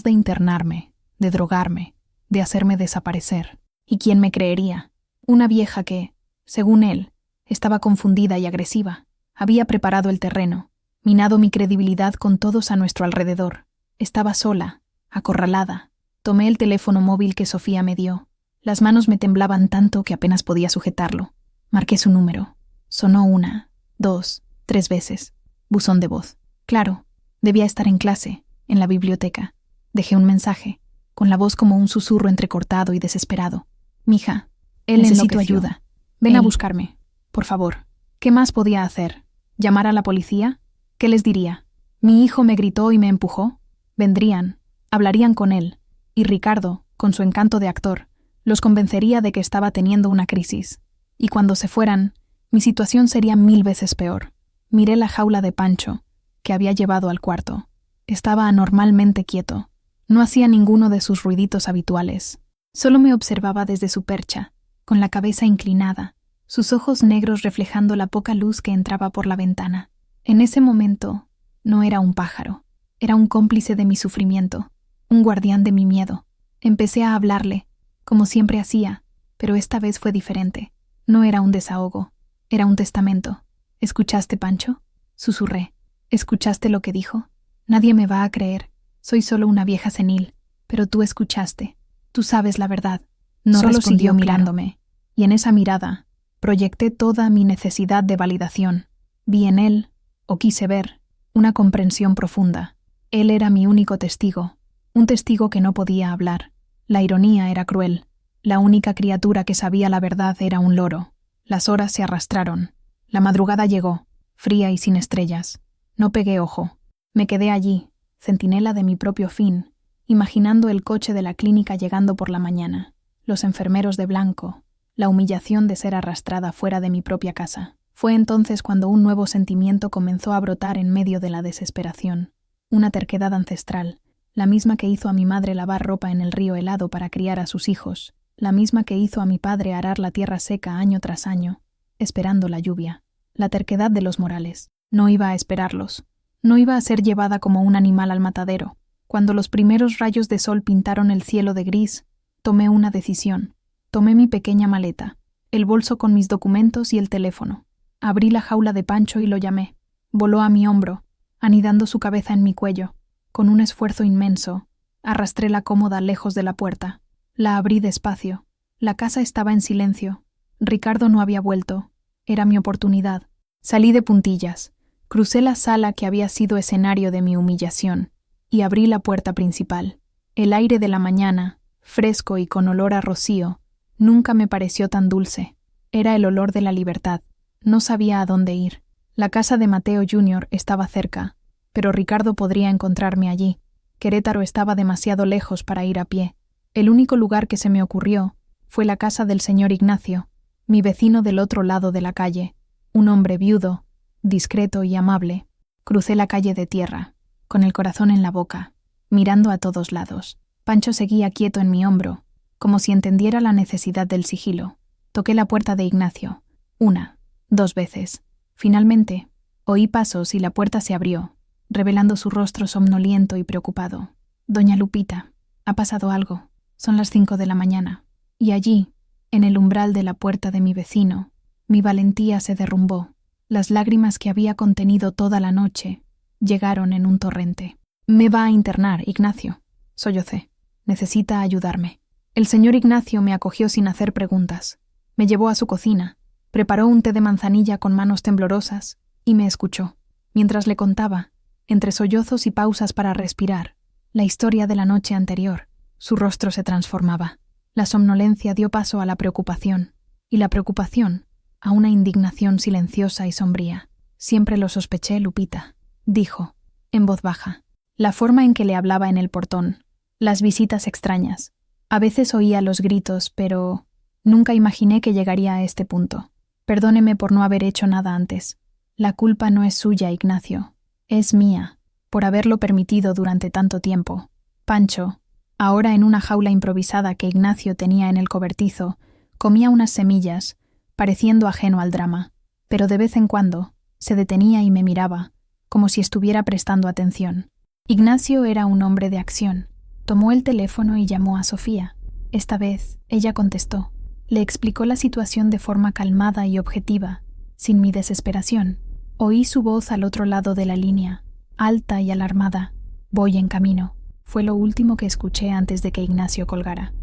de internarme, de drogarme, de hacerme desaparecer. ¿Y quién me creería? Una vieja que, según él, estaba confundida y agresiva. Había preparado el terreno, minado mi credibilidad con todos a nuestro alrededor. Estaba sola, acorralada. Tomé el teléfono móvil que Sofía me dio. Las manos me temblaban tanto que apenas podía sujetarlo. Marqué su número. Sonó 1, 2, 3 veces. Buzón de voz. Claro, debía estar en clase, en la biblioteca. Dejé un mensaje, con la voz como un susurro entrecortado y desesperado. «Mija, necesito ayuda. Ven a buscarme, por favor». ¿Qué más podía hacer? ¿Llamar a la policía? ¿Qué les diría? Mi hijo me gritó y me empujó. Vendrían, hablarían con él, y Ricardo, con su encanto de actor, los convencería de que estaba teniendo una crisis. Y cuando se fueran, mi situación sería 1000 veces peor. Miré la jaula de Pancho, que había llevado al cuarto. Estaba anormalmente quieto. No hacía ninguno de sus ruiditos habituales. Solo me observaba desde su percha, con la cabeza inclinada, sus ojos negros reflejando la poca luz que entraba por la ventana. En ese momento, no era un pájaro. Era un cómplice de mi sufrimiento, un guardián de mi miedo. Empecé a hablarle, como siempre hacía, pero esta vez fue diferente. No era un desahogo, era un testamento. «¿Escuchaste, Pancho?», susurré. «¿Escuchaste lo que dijo? Nadie me va a creer. Soy solo una vieja senil. Pero tú escuchaste. Tú sabes la verdad». No solo respondió mirándome, y en esa mirada proyecté toda mi necesidad de validación. Vi en él, o quise ver, una comprensión profunda. Él era mi único testigo, un testigo que no podía hablar. La ironía era cruel. La única criatura que sabía la verdad era un loro. Las horas se arrastraron. La madrugada llegó, fría y sin estrellas. No pegué ojo. Me quedé allí, centinela de mi propio fin, imaginando el coche de la clínica llegando por la mañana, los enfermeros de blanco, la humillación de ser arrastrada fuera de mi propia casa. Fue entonces cuando un nuevo sentimiento comenzó a brotar en medio de la desesperación. Una terquedad ancestral, la misma que hizo a mi madre lavar ropa en el río helado para criar a sus hijos, la misma que hizo a mi padre arar la tierra seca año tras año, esperando la lluvia. La terquedad de los Morales. No iba a esperarlos. No iba a ser llevada como un animal al matadero. Cuando los primeros rayos de sol pintaron el cielo de gris, tomé una decisión. Tomé mi pequeña maleta, el bolso con mis documentos y el teléfono. Abrí la jaula de Pancho y lo llamé. Voló a mi hombro, anidando su cabeza en mi cuello. Con un esfuerzo inmenso, arrastré la cómoda lejos de la puerta. La abrí despacio. La casa estaba en silencio. Ricardo no había vuelto. Era mi oportunidad. Salí de puntillas. Crucé la sala que había sido escenario de mi humillación y abrí la puerta principal. El aire de la mañana, fresco y con olor a rocío, nunca me pareció tan dulce. Era el olor de la libertad. No sabía a dónde ir. La casa de Mateo Jr. estaba cerca, pero Ricardo podría encontrarme allí. Querétaro estaba demasiado lejos para ir a pie. El único lugar que se me ocurrió fue la casa del señor Ignacio, mi vecino del otro lado de la calle, un hombre viudo, discreto y amable. Crucé la calle de tierra, con el corazón en la boca, mirando a todos lados. Pancho seguía quieto en mi hombro, como si entendiera la necesidad del sigilo. Toqué la puerta de Ignacio, 1, 2 veces. Finalmente, oí pasos y la puerta se abrió, revelando su rostro somnoliento y preocupado. «Doña Lupita, ha pasado algo. Son las 5 de la mañana». Y allí, en el umbral de la puerta de mi vecino, mi valentía se derrumbó. Las lágrimas que había contenido toda la noche llegaron en un torrente. «Me va a internar, Ignacio», sollocé. «Necesita ayudarme». El señor Ignacio me acogió sin hacer preguntas. Me llevó a su cocina, preparó un té de manzanilla con manos temblorosas y me escuchó, mientras le contaba, entre sollozos y pausas para respirar, la historia de la noche anterior. Su rostro se transformaba. La somnolencia dio paso a la preocupación, y la preocupación a una indignación silenciosa y sombría. «Siempre lo sospeché, Lupita», dijo, en voz baja. La forma en que le hablaba en el portón, las visitas extrañas. A veces oía los gritos, pero nunca imaginé que llegaría a este punto. Perdóneme por no haber hecho nada antes. La culpa no es suya, Ignacio. Es mía, por haberlo permitido durante tanto tiempo. Pancho, ahora en una jaula improvisada que Ignacio tenía en el cobertizo, comía unas semillas, pareciendo ajeno al drama, pero de vez en cuando se detenía y me miraba, como si estuviera prestando atención. Ignacio era un hombre de acción. Tomó el teléfono y llamó a Sofía. Esta vez ella contestó. Le explicó la situación de forma calmada y objetiva, sin mi desesperación. Oí su voz al otro lado de la línea, alta y alarmada. «Voy en camino». Fue lo último que escuché antes de que Ignacio colgara.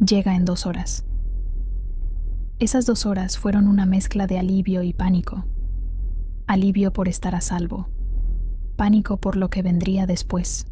«Llega en 2 horas». Esas 2 horas fueron una mezcla de alivio y pánico. Alivio por estar a salvo. Pánico por lo que vendría después.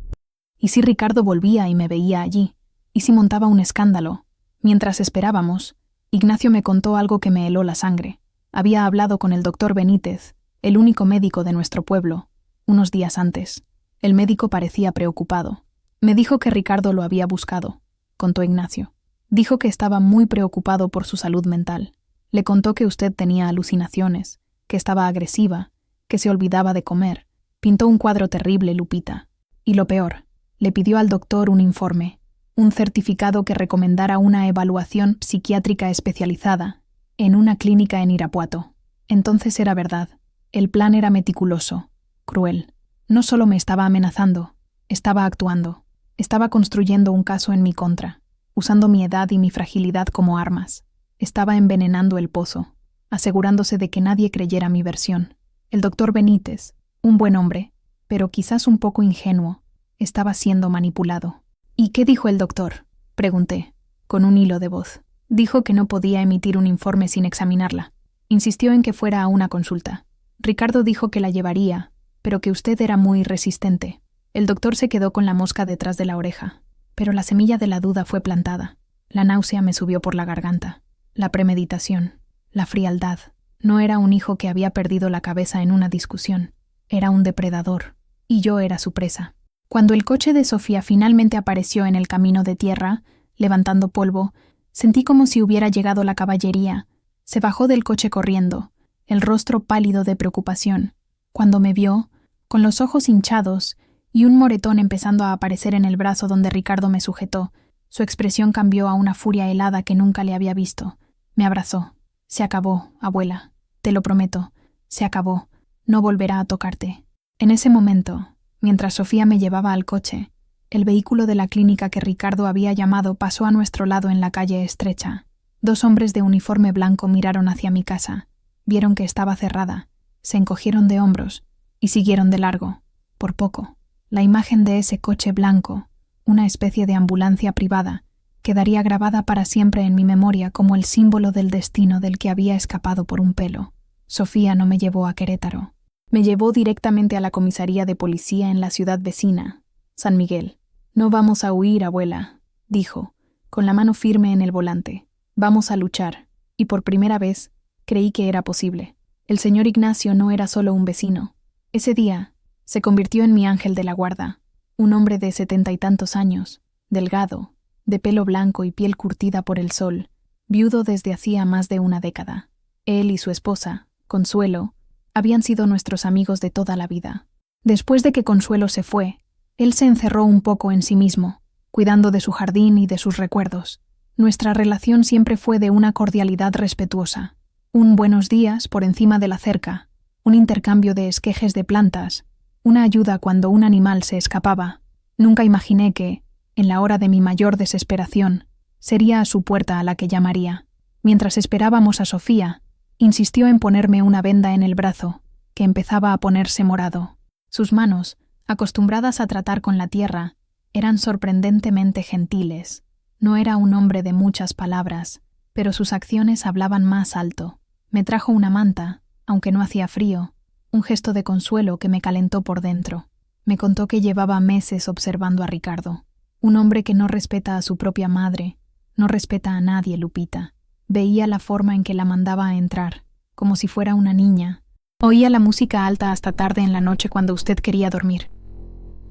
¿Y si Ricardo volvía y me veía allí? ¿Y si montaba un escándalo? Mientras esperábamos, Ignacio me contó algo que me heló la sangre. Había hablado con el doctor Benítez, el único médico de nuestro pueblo, unos días antes. El médico parecía preocupado. Me dijo que Ricardo lo había buscado, contó Ignacio. Dijo que estaba muy preocupado por su salud mental. Le contó que usted tenía alucinaciones, que estaba agresiva, que se olvidaba de comer. Pintó un cuadro terrible, Lupita. Y lo peor, le pidió al doctor un informe, un certificado que recomendara una evaluación psiquiátrica especializada en una clínica en Irapuato. Entonces era verdad. El plan era meticuloso, cruel. No solo me estaba amenazando, estaba actuando. Estaba construyendo un caso en mi contra, usando mi edad y mi fragilidad como armas. Estaba envenenando el pozo, asegurándose de que nadie creyera mi versión. El doctor Benítez, un buen hombre, pero quizás un poco ingenuo, estaba siendo manipulado. «¿Y qué dijo el doctor?», pregunté, con un hilo de voz. Dijo que no podía emitir un informe sin examinarla. Insistió en que fuera a una consulta. Ricardo dijo que la llevaría, pero que usted era muy resistente. El doctor se quedó con la mosca detrás de la oreja, pero la semilla de la duda fue plantada. La náusea me subió por la garganta. La premeditación, la frialdad. No era un hijo que había perdido la cabeza en una discusión. Era un depredador, y yo era su presa. Cuando el coche de Sofía finalmente apareció en el camino de tierra, levantando polvo, sentí como si hubiera llegado la caballería. Se bajó del coche corriendo, el rostro pálido de preocupación. Cuando me vio, con los ojos hinchados y un moretón empezando a aparecer en el brazo donde Ricardo me sujetó, su expresión cambió a una furia helada que nunca le había visto. Me abrazó. «Se acabó, abuela. Te lo prometo. Se acabó. No volverá a tocarte». En ese momento, mientras Sofía me llevaba al coche, el vehículo de la clínica que Ricardo había llamado pasó a nuestro lado en la calle estrecha. 2 hombres de uniforme blanco miraron hacia mi casa. Vieron que estaba cerrada, se encogieron de hombros y siguieron de largo. Por poco, la imagen de ese coche blanco, una especie de ambulancia privada, quedaría grabada para siempre en mi memoria como el símbolo del destino del que había escapado por un pelo. Sofía no me llevó a Querétaro. Me llevó directamente a la comisaría de policía en la ciudad vecina, San Miguel. «No vamos a huir, abuela», dijo, con la mano firme en el volante. «Vamos a luchar. y por primera vez creí que era posible. El señor Ignacio no era solo un vecino. Ese día se convirtió en mi ángel de la guarda, un hombre de 70 y tantos años, delgado, de pelo blanco y piel curtida por el sol, viudo desde hacía más de una década. Él y su esposa, Consuelo, habían sido nuestros amigos de toda la vida. Después de que Consuelo se fue, él se encerró un poco en sí mismo, cuidando de su jardín y de sus recuerdos. Nuestra relación siempre fue de una cordialidad respetuosa. Un buenos días por encima de la cerca, un intercambio de esquejes de plantas, una ayuda cuando un animal se escapaba. Nunca imaginé que, en la hora de mi mayor desesperación, sería a su puerta a la que llamaría. Mientras esperábamos a Sofía, insistió en ponerme una venda en el brazo, que empezaba a ponerse morado. Sus manos, acostumbradas a tratar con la tierra, eran sorprendentemente gentiles. No era un hombre de muchas palabras, pero sus acciones hablaban más alto. Me trajo una manta, aunque no hacía frío, un gesto de consuelo que me calentó por dentro. Me contó que llevaba meses observando a Ricardo, un hombre que no respeta a su propia madre, no respeta a nadie, Lupita. Veía la forma en que la mandaba a entrar, como si fuera una niña. Oía la música alta hasta tarde en la noche cuando usted quería dormir.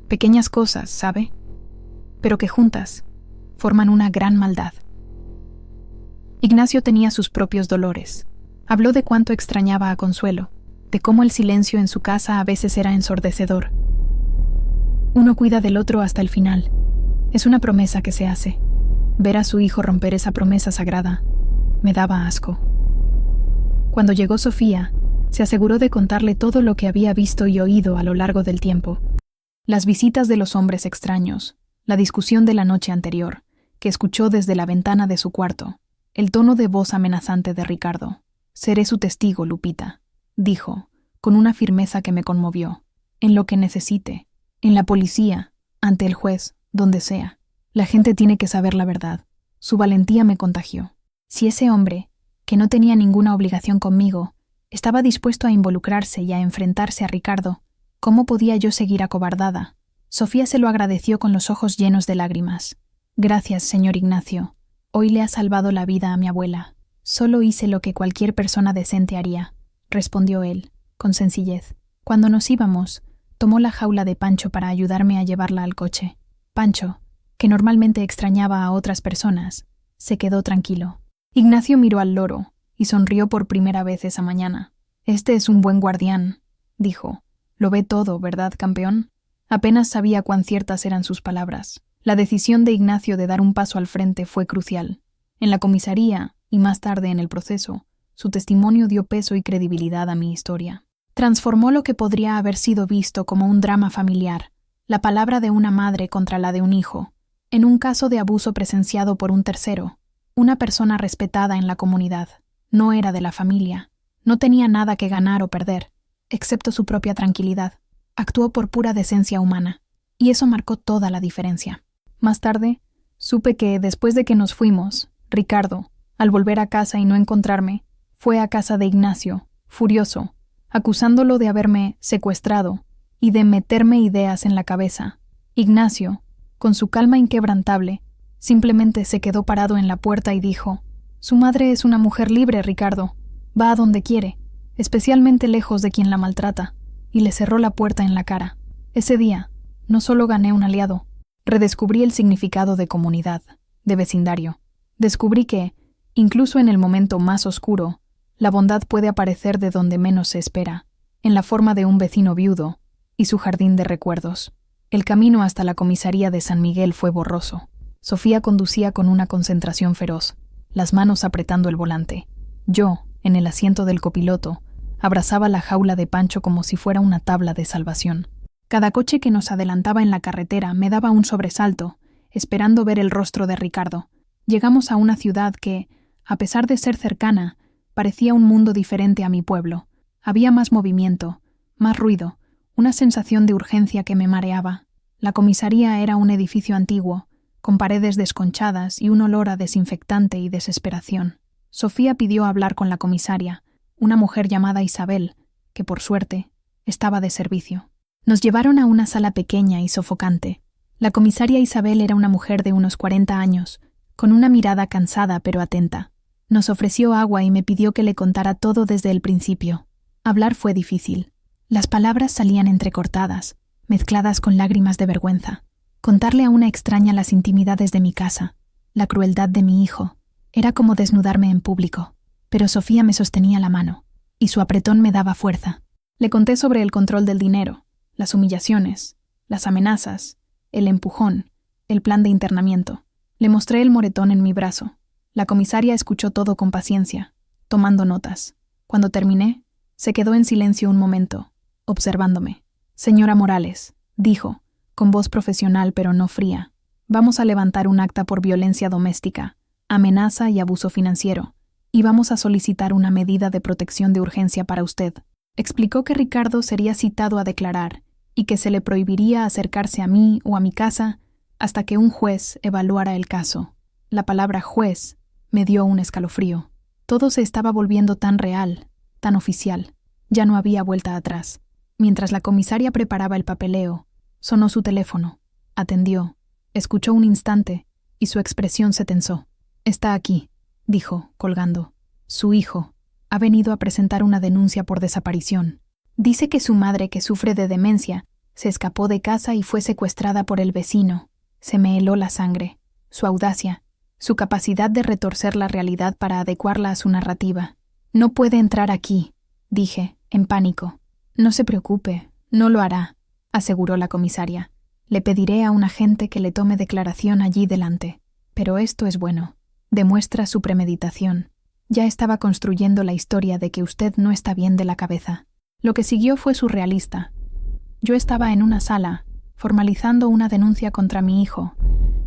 Pequeñas cosas, ¿sabe? Pero que juntas forman una gran maldad. Ignacio tenía sus propios dolores. Habló de cuánto extrañaba a Consuelo, de cómo el silencio en su casa a veces era ensordecedor. Uno cuida del otro hasta el final. Es una promesa que se hace. Ver a su hijo romper esa promesa sagrada me daba asco. Cuando llegó Sofía, se aseguró de contarle todo lo que había visto y oído a lo largo del tiempo. Las visitas de los hombres extraños, la discusión de la noche anterior, que escuchó desde la ventana de su cuarto, el tono de voz amenazante de Ricardo. «Seré su testigo, Lupita», dijo, con una firmeza que me conmovió. «En lo que necesite, en la policía, ante el juez, donde sea. La gente tiene que saber la verdad». Su valentía me contagió. Si ese hombre, que no tenía ninguna obligación conmigo, estaba dispuesto a involucrarse y a enfrentarse a Ricardo, ¿cómo podía yo seguir acobardada? Sofía se lo agradeció con los ojos llenos de lágrimas. «Gracias, señor Ignacio. Hoy le ha salvado la vida a mi abuela». «Solo hice lo que cualquier persona decente haría», respondió él, con sencillez. Cuando nos íbamos, tomó la jaula de Pancho para ayudarme a llevarla al coche. Pancho, que normalmente extrañaba a otras personas, se quedó tranquilo. Ignacio miró al loro y sonrió por primera vez esa mañana. «Este es un buen guardián», dijo. «Lo ve todo, ¿verdad, campeón?» Apenas sabía cuán ciertas eran sus palabras. La decisión de Ignacio de dar un paso al frente fue crucial. En la comisaría, y más tarde en el proceso, su testimonio dio peso y credibilidad a mi historia. Transformó lo que podría haber sido visto como un drama familiar, la palabra de una madre contra la de un hijo, en un caso de abuso presenciado por un tercero, una persona respetada en la comunidad. No era de la familia, no tenía nada que ganar o perder, excepto su propia tranquilidad. Actuó por pura decencia humana, y eso marcó toda la diferencia. Más tarde, supe que, después de que nos fuimos, Ricardo, al volver a casa y no encontrarme, fue a casa de Ignacio, furioso, acusándolo de haberme secuestrado y de meterme ideas en la cabeza. Ignacio, con su calma inquebrantable, simplemente se quedó parado en la puerta y dijo: «Su madre es una mujer libre, Ricardo. Va a donde quiere, especialmente lejos de quien la maltrata», y le cerró la puerta en la cara. Ese día, no solo gané un aliado, redescubrí el significado de comunidad, de vecindario. Descubrí que, incluso en el momento más oscuro, la bondad puede aparecer de donde menos se espera, en la forma de un vecino viudo y su jardín de recuerdos. El camino hasta la comisaría de San Miguel fue borroso. Sofía conducía con una concentración feroz, las manos apretando el volante. Yo, en el asiento del copiloto, abrazaba la jaula de Pancho como si fuera una tabla de salvación. Cada coche que nos adelantaba en la carretera me daba un sobresalto, esperando ver el rostro de Ricardo. Llegamos a una ciudad que, a pesar de ser cercana, parecía un mundo diferente a mi pueblo. Había más movimiento, más ruido, una sensación de urgencia que me mareaba. La comisaría era un edificio antiguo, con paredes desconchadas y un olor a desinfectante y desesperación. Sofía pidió hablar con la comisaria, una mujer llamada Isabel, que por suerte estaba de servicio. Nos llevaron a una sala pequeña y sofocante. La comisaria Isabel era una mujer de unos 40 años, con una mirada cansada pero atenta. Nos ofreció agua y me pidió que le contara todo desde el principio. Hablar fue difícil. Las palabras salían entrecortadas, mezcladas con lágrimas de vergüenza. Contarle a una extraña las intimidades de mi casa, la crueldad de mi hijo, era como desnudarme en público. Pero Sofía me sostenía la mano, y su apretón me daba fuerza. Le conté sobre el control del dinero, las humillaciones, las amenazas, el empujón, el plan de internamiento. Le mostré el moretón en mi brazo. La comisaria escuchó todo con paciencia, tomando notas. Cuando terminé, se quedó en silencio un momento, observándome. «Señora Morales», dijo, con voz profesional pero no fría, «vamos a levantar un acta por violencia doméstica, amenaza y abuso financiero, y vamos a solicitar una medida de protección de urgencia para usted». Explicó que Ricardo sería citado a declarar y que se le prohibiría acercarse a mí o a mi casa hasta que un juez evaluara el caso. La palabra juez me dio un escalofrío. Todo se estaba volviendo tan real, tan oficial. Ya no había vuelta atrás. Mientras la comisaria preparaba el papeleo, sonó su teléfono. Atendió, escuchó un instante y su expresión se tensó. «Está aquí», dijo, colgando. «Su hijo ha venido a presentar una denuncia por desaparición. Dice que su madre, que sufre de demencia, se escapó de casa y fue secuestrada por el vecino». Se me heló la sangre. Su audacia, su capacidad de retorcer la realidad para adecuarla a su narrativa. «No puede entrar aquí», dije, en pánico. «No se preocupe, no lo hará», aseguró la comisaria. «Le pediré a un agente que le tome declaración allí delante. Pero esto es bueno. Demuestra su premeditación. Ya estaba construyendo la historia de que usted no está bien de la cabeza». Lo que siguió fue surrealista. Yo estaba en una sala, formalizando una denuncia contra mi hijo,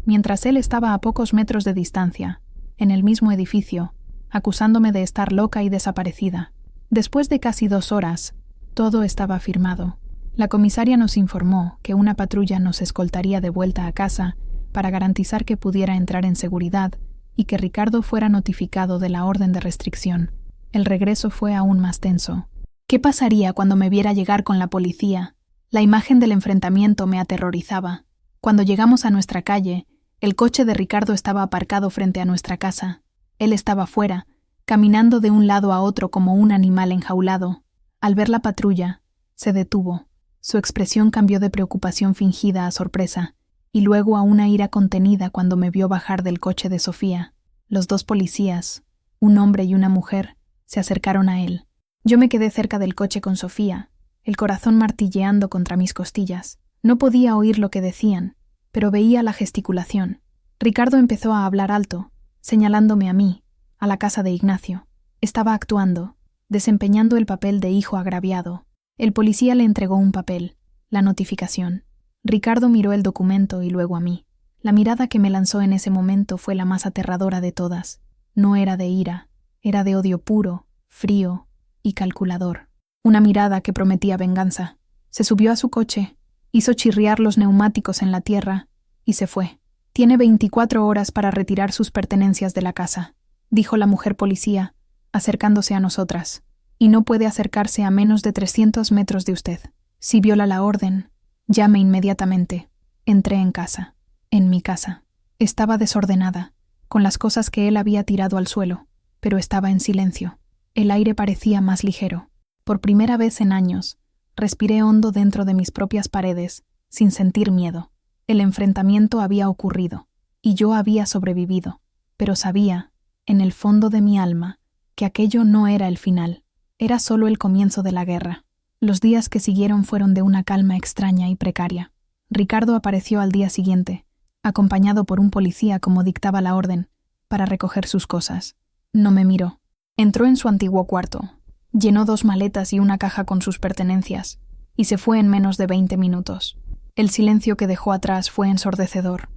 mientras él estaba a pocos metros de distancia, en el mismo edificio, acusándome de estar loca y desaparecida. Después de casi 2 horas, todo estaba firmado. La comisaria nos informó que una patrulla nos escoltaría de vuelta a casa para garantizar que pudiera entrar en seguridad y que Ricardo fuera notificado de la orden de restricción. El regreso fue aún más tenso. ¿Qué pasaría cuando me viera llegar con la policía? La imagen del enfrentamiento me aterrorizaba. Cuando llegamos a nuestra calle, el coche de Ricardo estaba aparcado frente a nuestra casa. Él estaba fuera, caminando de un lado a otro como un animal enjaulado. Al ver la patrulla, se detuvo. Su expresión cambió de preocupación fingida a sorpresa, y luego a una ira contenida cuando me vio bajar del coche de Sofía. Los 2 policías, un hombre y una mujer, se acercaron a él. Yo me quedé cerca del coche con Sofía, el corazón martilleando contra mis costillas. No podía oír lo que decían, pero veía la gesticulación. Ricardo empezó a hablar alto, señalándome a mí, a la casa de Ignacio. Estaba actuando, desempeñando el papel de hijo agraviado. El policía le entregó un papel, la notificación. Ricardo miró el documento y luego a mí. La mirada que me lanzó en ese momento fue la más aterradora de todas. No era de ira, era de odio puro, frío y calculador. Una mirada que prometía venganza. Se subió a su coche, hizo chirriar los neumáticos en la tierra y se fue. «Tiene 24 horas para retirar sus pertenencias de la casa», dijo la mujer policía, acercándose a nosotras. «Y no puede acercarse a menos de 300 metros de usted. Si viola la orden, llame inmediatamente». Entré en casa. En mi casa. Estaba desordenada, con las cosas que él había tirado al suelo, pero estaba en silencio. El aire parecía más ligero. Por primera vez en años, respiré hondo dentro de mis propias paredes, sin sentir miedo. El enfrentamiento había ocurrido, y yo había sobrevivido, pero sabía, en el fondo de mi alma, que aquello no era el final, era solo el comienzo de la guerra. Los días que siguieron fueron de una calma extraña y precaria. Ricardo apareció al día siguiente, acompañado por un policía como dictaba la orden, para recoger sus cosas. No me miró. Entró en su antiguo cuarto, llenó 2 maletas y una caja con sus pertenencias, y se fue en menos de 20 minutos. El silencio que dejó atrás fue ensordecedor.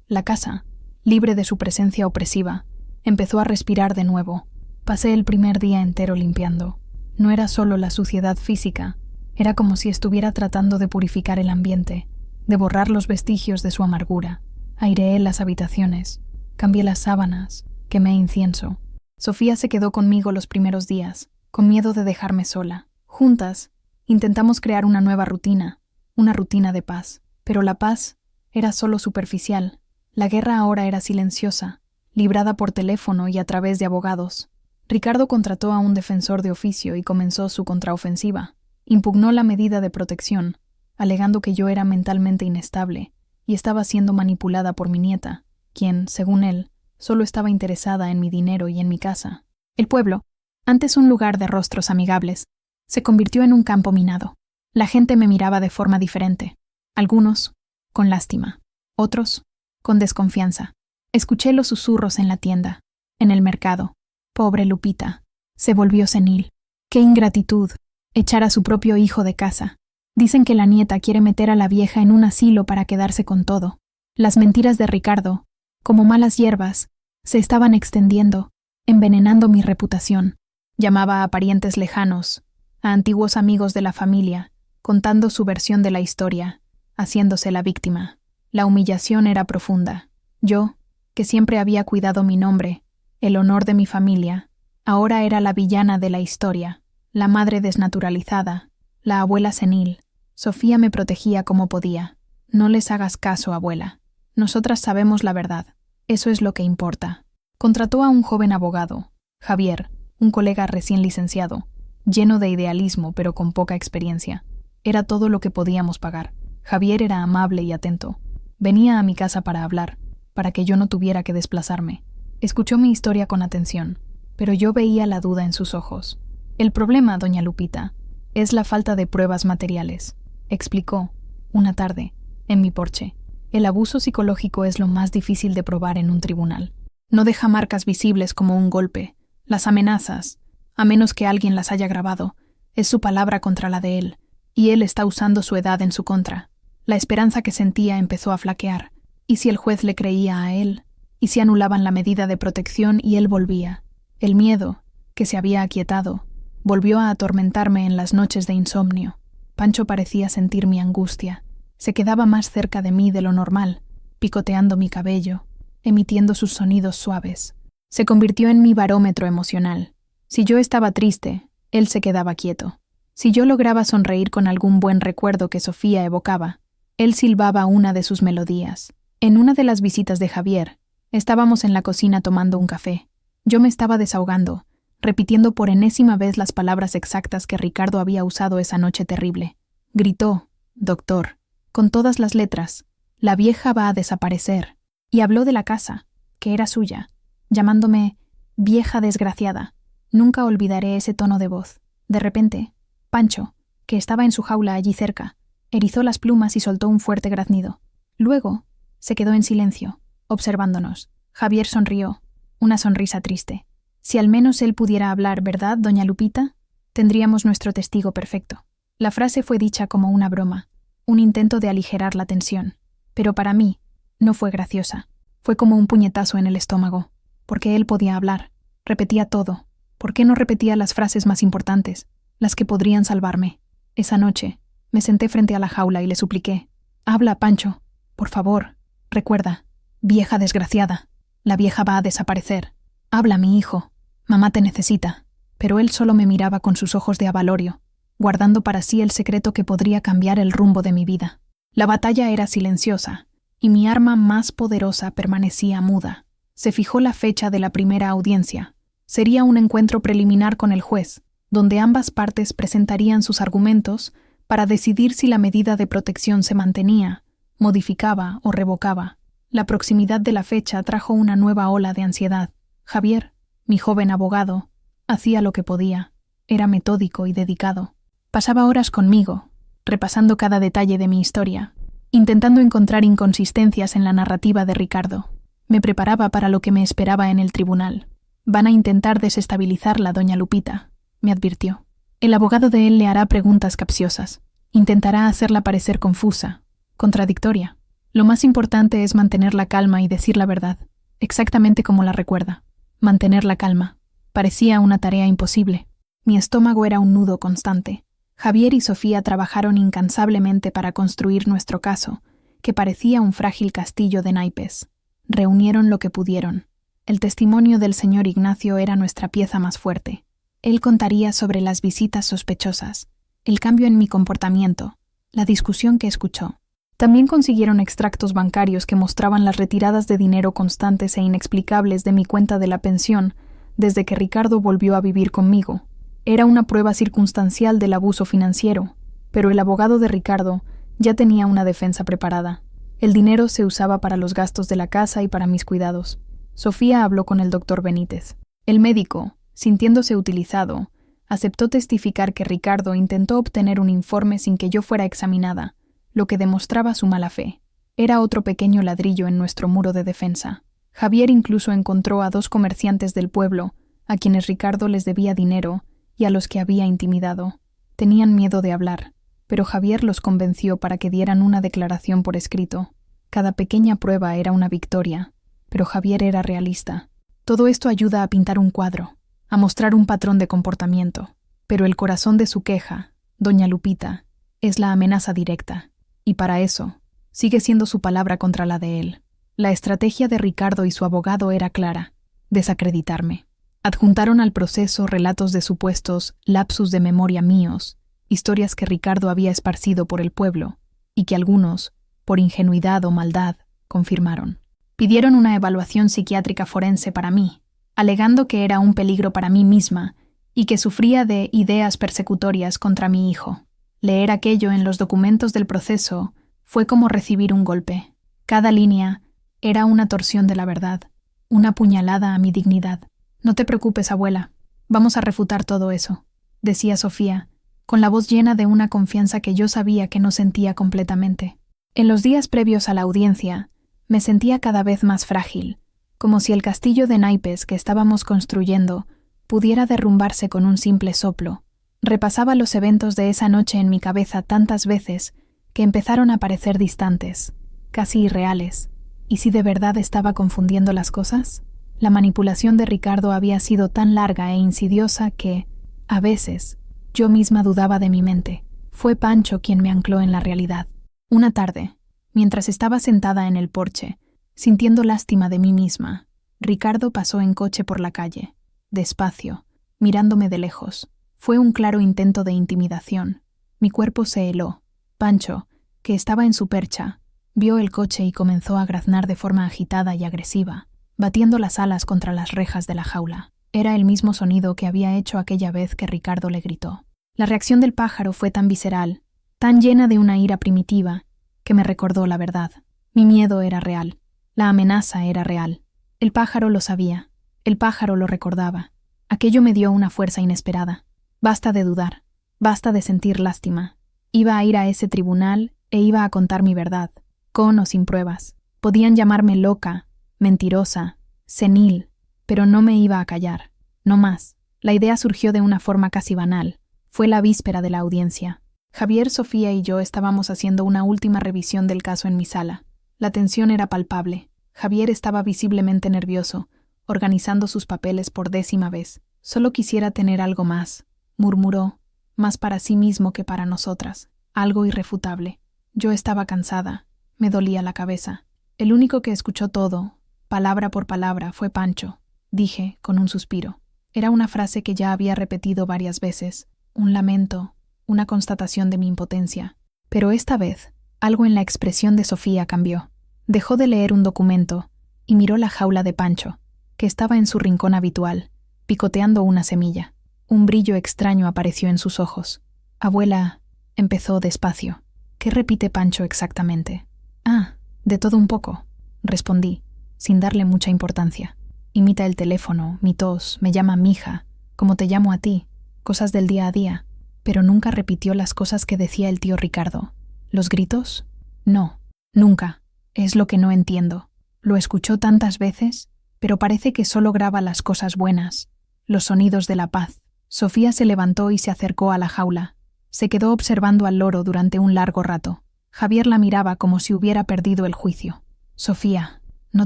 La casa, libre de su presencia opresiva, empezó a respirar de nuevo. Pasé el primer día entero limpiando. No era solo la suciedad física, era como si estuviera tratando de purificar el ambiente, de borrar los vestigios de su amargura. Aireé las habitaciones, cambié las sábanas, quemé incienso. Sofía se quedó conmigo los primeros días, con miedo de dejarme sola. Juntas, intentamos crear una nueva rutina, una rutina de paz. Pero la paz era solo superficial. La guerra ahora era silenciosa, librada por teléfono y a través de abogados. Ricardo contrató a un defensor de oficio y comenzó su contraofensiva. Impugnó la medida de protección, alegando que yo era mentalmente inestable y estaba siendo manipulada por mi nieta, quien, según él, solo estaba interesada en mi dinero y en mi casa. El pueblo, antes un lugar de rostros amigables, se convirtió en un campo minado. La gente me miraba de forma diferente. Algunos, con lástima. Otros, con desconfianza. Escuché los susurros en la tienda, en el mercado. Pobre Lupita. Se volvió senil. ¡Qué ingratitud! Echar a su propio hijo de casa. Dicen que la nieta quiere meter a la vieja en un asilo para quedarse con todo. Las mentiras de Ricardo, como malas hierbas, se estaban extendiendo, envenenando mi reputación. Llamaba a parientes lejanos, a antiguos amigos de la familia, contando su versión de la historia, haciéndose la víctima. La humillación era profunda. Yo, que siempre había cuidado mi nombre, el honor de mi familia, ahora era la villana de la historia, la madre desnaturalizada, la abuela senil. Sofía me protegía como podía. No les hagas caso, abuela. Nosotras sabemos la verdad. Eso es lo que importa. Contrató a un joven abogado, Javier, un colega recién licenciado, lleno de idealismo pero con poca experiencia. Era todo lo que podíamos pagar. Javier era amable y atento. Venía a mi casa para hablar, para que yo no tuviera que desplazarme. Escuchó mi historia con atención, pero yo veía la duda en sus ojos. El problema, doña Lupita, es la falta de pruebas materiales, explicó, una tarde, en mi porche. El abuso psicológico es lo más difícil de probar en un tribunal. No deja marcas visibles como un golpe. Las amenazas, a menos que alguien las haya grabado, es su palabra contra la de él, y él está usando su edad en su contra. La esperanza que sentía empezó a flaquear. ¿Y si el juez le creía a él? ¿Y si anulaban la medida de protección y él volvía? El miedo, que se había aquietado, volvió a atormentarme en las noches de insomnio. Pancho parecía sentir mi angustia. Se quedaba más cerca de mí de lo normal, picoteando mi cabello, emitiendo sus sonidos suaves. Se convirtió en mi barómetro emocional. Si yo estaba triste, él se quedaba quieto. Si yo lograba sonreír con algún buen recuerdo que Sofía evocaba, él silbaba una de sus melodías. En una de las visitas de Javier, estábamos en la cocina tomando un café. Yo me estaba desahogando, repitiendo por enésima vez las palabras exactas que Ricardo había usado esa noche terrible. Gritó, doctor, con todas las letras, la vieja va a desaparecer. Y habló de la casa, que era suya, llamándome vieja desgraciada. Nunca olvidaré ese tono de voz. De repente, Pancho, que estaba en su jaula allí cerca, erizó las plumas y soltó un fuerte graznido. Luego, se quedó en silencio, observándonos. Javier sonrió, una sonrisa triste. Si al menos él pudiera hablar, ¿verdad, doña Lupita? Tendríamos nuestro testigo perfecto. La frase fue dicha como una broma, un intento de aligerar la tensión. Pero para mí, no fue graciosa. Fue como un puñetazo en el estómago, porque él podía hablar. Repetía todo. ¿Por qué no repetía las frases más importantes, las que podrían salvarme? Esa noche, me senté frente a la jaula y le supliqué. Habla, Pancho. Por favor. Recuerda. Vieja desgraciada. La vieja va a desaparecer. Habla, mi hijo. Mamá te necesita. Pero él solo me miraba con sus ojos de avalorio, guardando para sí el secreto que podría cambiar el rumbo de mi vida. La batalla era silenciosa, y mi arma más poderosa permanecía muda. Se fijó la fecha de la primera audiencia. Sería un encuentro preliminar con el juez, donde ambas partes presentarían sus argumentos para decidir si la medida de protección se mantenía, modificaba o revocaba. La proximidad de la fecha trajo una nueva ola de ansiedad. Javier, mi joven abogado, hacía lo que podía. Era metódico y dedicado. Pasaba horas conmigo, repasando cada detalle de mi historia, intentando encontrar inconsistencias en la narrativa de Ricardo. Me preparaba para lo que me esperaba en el tribunal. Van a intentar desestabilizarla, doña Lupita, me advirtió. El abogado de él le hará preguntas capciosas. Intentará hacerla parecer confusa, contradictoria. Lo más importante es mantener la calma y decir la verdad, exactamente como la recuerda. Mantener la calma. Parecía una tarea imposible. Mi estómago era un nudo constante. Javier y Sofía trabajaron incansablemente para construir nuestro caso, que parecía un frágil castillo de naipes. Reunieron lo que pudieron. El testimonio del señor Ignacio era nuestra pieza más fuerte. Él contaría sobre las visitas sospechosas, el cambio en mi comportamiento, la discusión que escuchó. También consiguieron extractos bancarios que mostraban las retiradas de dinero constantes e inexplicables de mi cuenta de la pensión desde que Ricardo volvió a vivir conmigo. Era una prueba circunstancial del abuso financiero, pero el abogado de Ricardo ya tenía una defensa preparada. El dinero se usaba para los gastos de la casa y para mis cuidados. Sofía habló con el doctor Benítez. El médico, sintiéndose utilizado, aceptó testificar que Ricardo intentó obtener un informe sin que yo fuera examinada, lo que demostraba su mala fe. Era otro pequeño ladrillo en nuestro muro de defensa. Javier incluso encontró a 2 comerciantes del pueblo, a quienes Ricardo les debía dinero y a los que había intimidado. Tenían miedo de hablar, pero Javier los convenció para que dieran una declaración por escrito. Cada pequeña prueba era una victoria, pero Javier era realista. Todo esto ayuda a pintar un cuadro, a mostrar un patrón de comportamiento, pero el corazón de su queja, doña Lupita, es la amenaza directa. Y para eso, sigue siendo su palabra contra la de él. La estrategia de Ricardo y su abogado era clara: desacreditarme. Adjuntaron al proceso relatos de supuestos lapsus de memoria míos, historias que Ricardo había esparcido por el pueblo, y que algunos, por ingenuidad o maldad, confirmaron. Pidieron una evaluación psiquiátrica forense para mí, alegando que era un peligro para mí misma y que sufría de ideas persecutorias contra mi hijo. Leer aquello en los documentos del proceso fue como recibir un golpe. Cada línea era una torsión de la verdad, una puñalada a mi dignidad. «No te preocupes, abuela, vamos a refutar todo eso», decía Sofía, con la voz llena de una confianza que yo sabía que no sentía completamente. En los días previos a la audiencia, me sentía cada vez más frágil, como si el castillo de naipes que estábamos construyendo pudiera derrumbarse con un simple soplo. Repasaba los eventos de esa noche en mi cabeza tantas veces que empezaron a parecer distantes, casi irreales. ¿Y si de verdad estaba confundiendo las cosas? La manipulación de Ricardo había sido tan larga e insidiosa que, a veces, yo misma dudaba de mi mente. Fue Pancho quien me ancló en la realidad. Una tarde, mientras estaba sentada en el porche, sintiendo lástima de mí misma, Ricardo pasó en coche por la calle, despacio, mirándome de lejos. Fue un claro intento de intimidación. Mi cuerpo se heló. Pancho, que estaba en su percha, vio el coche y comenzó a graznar de forma agitada y agresiva, batiendo las alas contra las rejas de la jaula. Era el mismo sonido que había hecho aquella vez que Ricardo le gritó. La reacción del pájaro fue tan visceral, tan llena de una ira primitiva, que me recordó la verdad. Mi miedo era real. La amenaza era real. El pájaro lo sabía. El pájaro lo recordaba. Aquello me dio una fuerza inesperada. Basta de dudar. Basta de sentir lástima. Iba a ir a ese tribunal e iba a contar mi verdad, con o sin pruebas. Podían llamarme loca, mentirosa, senil, pero no me iba a callar. No más. La idea surgió de una forma casi banal. Fue la víspera de la audiencia. Javier, Sofía y yo estábamos haciendo una última revisión del caso en mi sala. La tensión era palpable. Javier estaba visiblemente nervioso, organizando sus papeles por 10ª vez. «Solo quisiera tener algo más», murmuró, más para sí mismo que para nosotras. Algo irrefutable. Yo estaba cansada. Me dolía la cabeza. El único que escuchó todo, palabra por palabra, fue Pancho. Dije, con un suspiro. Era una frase que ya había repetido varias veces. Un lamento, una constatación de mi impotencia. Pero esta vez, algo en la expresión de Sofía cambió. Dejó de leer un documento y miró la jaula de Pancho, que estaba en su rincón habitual, picoteando una semilla. Un brillo extraño apareció en sus ojos. «Abuela», empezó despacio. «¿Qué repite Pancho exactamente?» «Ah, de todo un poco», respondí, sin darle mucha importancia. «Imita el teléfono, mi tos, me llama mija, como te llamo a ti, cosas del día a día». Pero nunca repitió las cosas que decía el tío Ricardo. ¿Los gritos? No, nunca. Es lo que no entiendo. Lo escuchó tantas veces, pero parece que solo graba las cosas buenas, los sonidos de la paz. Sofía se levantó y se acercó a la jaula. Se quedó observando al loro durante un largo rato. Javier la miraba como si hubiera perdido el juicio. «Sofía, no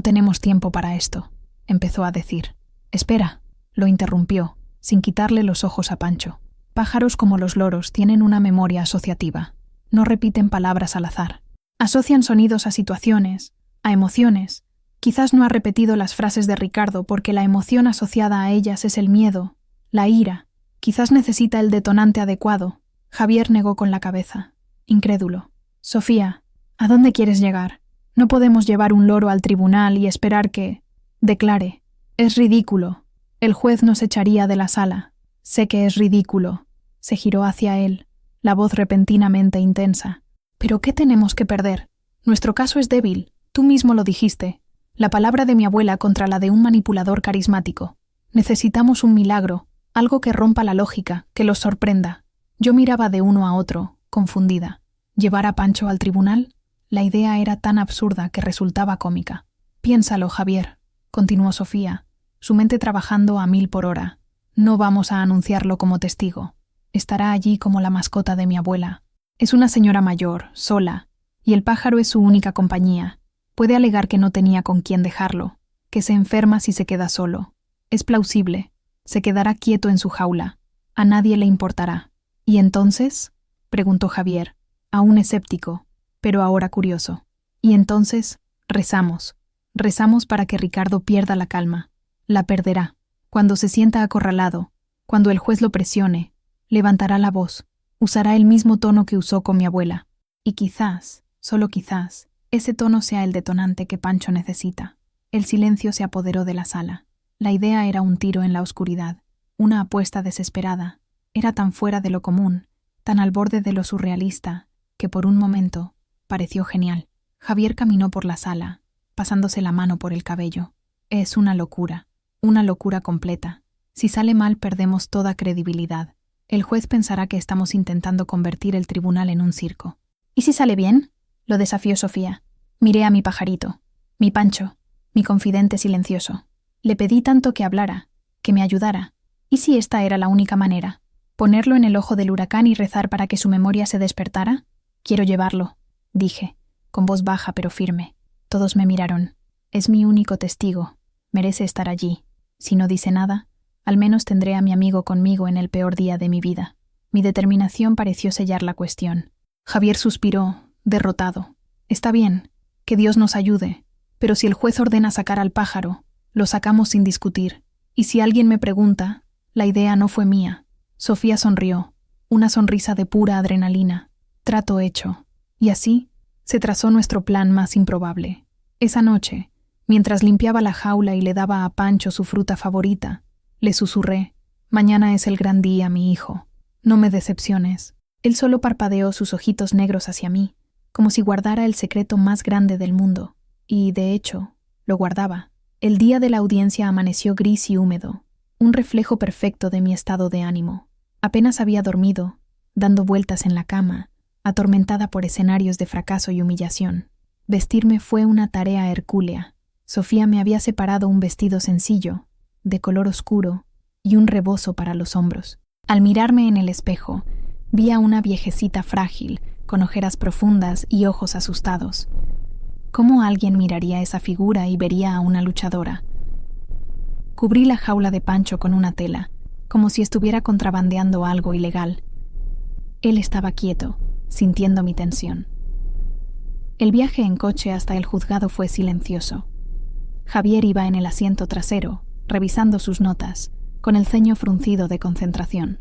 tenemos tiempo para esto», empezó a decir. «Espera», lo interrumpió, sin quitarle los ojos a Pancho. «Pájaros como los loros tienen una memoria asociativa. No repiten palabras al azar. Asocian sonidos a situaciones, a emociones. Quizás no ha repetido las frases de Ricardo porque la emoción asociada a ellas es el miedo, la ira. Quizás necesita el detonante adecuado». Javier negó con la cabeza, incrédulo. «Sofía, ¿A dónde quieres llegar? No podemos llevar un loro al tribunal y esperar que declare. Es ridículo. El juez nos echaría de la sala. Sé que es ridículo. Se giró hacia él, la voz repentinamente intensa. ¿Pero qué tenemos que perder? Nuestro caso es débil. Tú mismo lo dijiste. La palabra de mi abuela contra la de un manipulador carismático. Necesitamos un milagro, algo que rompa la lógica, que los sorprenda. Yo miraba de uno a otro, confundida. ¿Llevar a Pancho al tribunal? La idea era tan absurda que resultaba cómica. Piénsalo, Javier, continuó Sofía, su mente trabajando a 1000 por hora. No vamos a anunciarlo como testigo. Estará allí como la mascota de mi abuela. Es una señora mayor, sola, y el pájaro es su única compañía. Puede alegar que no tenía con quién dejarlo, que se enferma si se queda solo. Es plausible. Se quedará quieto en su jaula. A nadie le importará. ¿Y entonces? Preguntó Javier, aún escéptico, pero ahora curioso. Y entonces, rezamos. Rezamos para que Ricardo pierda la calma. La perderá. Cuando se sienta acorralado, cuando el juez lo presione, levantará la voz, usará el mismo tono que usó con mi abuela. Y quizás, solo quizás, ese tono sea el detonante que Pancho necesita. El silencio se apoderó de la sala. La idea era un tiro en la oscuridad, una apuesta desesperada. Era tan fuera de lo común, tan al borde de lo surrealista, que por un momento pareció genial. Javier caminó por la sala, pasándose la mano por el cabello. Es una locura completa. Si sale mal perdemos toda credibilidad. El juez pensará que estamos intentando convertir el tribunal en un circo. ¿Y si sale bien? Lo desafió Sofía. Miré a mi pajarito, mi Pancho, mi confidente silencioso. Le pedí tanto que hablara, que me ayudara. ¿Y si esta era la única manera? ¿Ponerlo en el ojo del huracán y rezar para que su memoria se despertara? Quiero llevarlo, dije, con voz baja pero firme. Todos me miraron. Es mi único testigo. Merece estar allí. Si no dice nada, al menos tendré a mi amigo conmigo en el peor día de mi vida. Mi determinación pareció sellar la cuestión. Javier suspiró, derrotado. Está bien, que Dios nos ayude, pero si el juez ordena sacar al pájaro, lo sacamos sin discutir. Y si alguien me pregunta, la idea no fue mía. Sofía sonrió, una sonrisa de pura adrenalina. Trato hecho. Y así se trazó nuestro plan más improbable. Esa noche, mientras limpiaba la jaula y le daba a Pancho su fruta favorita, le susurré: «Mañana es el gran día, mi hijo. No me decepciones». Él solo parpadeó sus ojitos negros hacia mí, como si guardara el secreto más grande del mundo. Y, de hecho, lo guardaba. El día de la audiencia amaneció gris y húmedo, un reflejo perfecto de mi estado de ánimo. Apenas había dormido, dando vueltas en la cama, atormentada por escenarios de fracaso y humillación. Vestirme fue una tarea hercúlea. Sofía me había separado un vestido sencillo, de color oscuro, y un rebozo para los hombros. Al mirarme en el espejo, vi a una viejecita frágil, con ojeras profundas y ojos asustados. ¿Cómo alguien miraría esa figura y vería a una luchadora? Cubrí la jaula de Pancho con una tela, como si estuviera contrabandeando algo ilegal. Él estaba quieto, sintiendo mi tensión. El viaje en coche hasta el juzgado fue silencioso. Javier iba en el asiento trasero, revisando sus notas, con el ceño fruncido de concentración.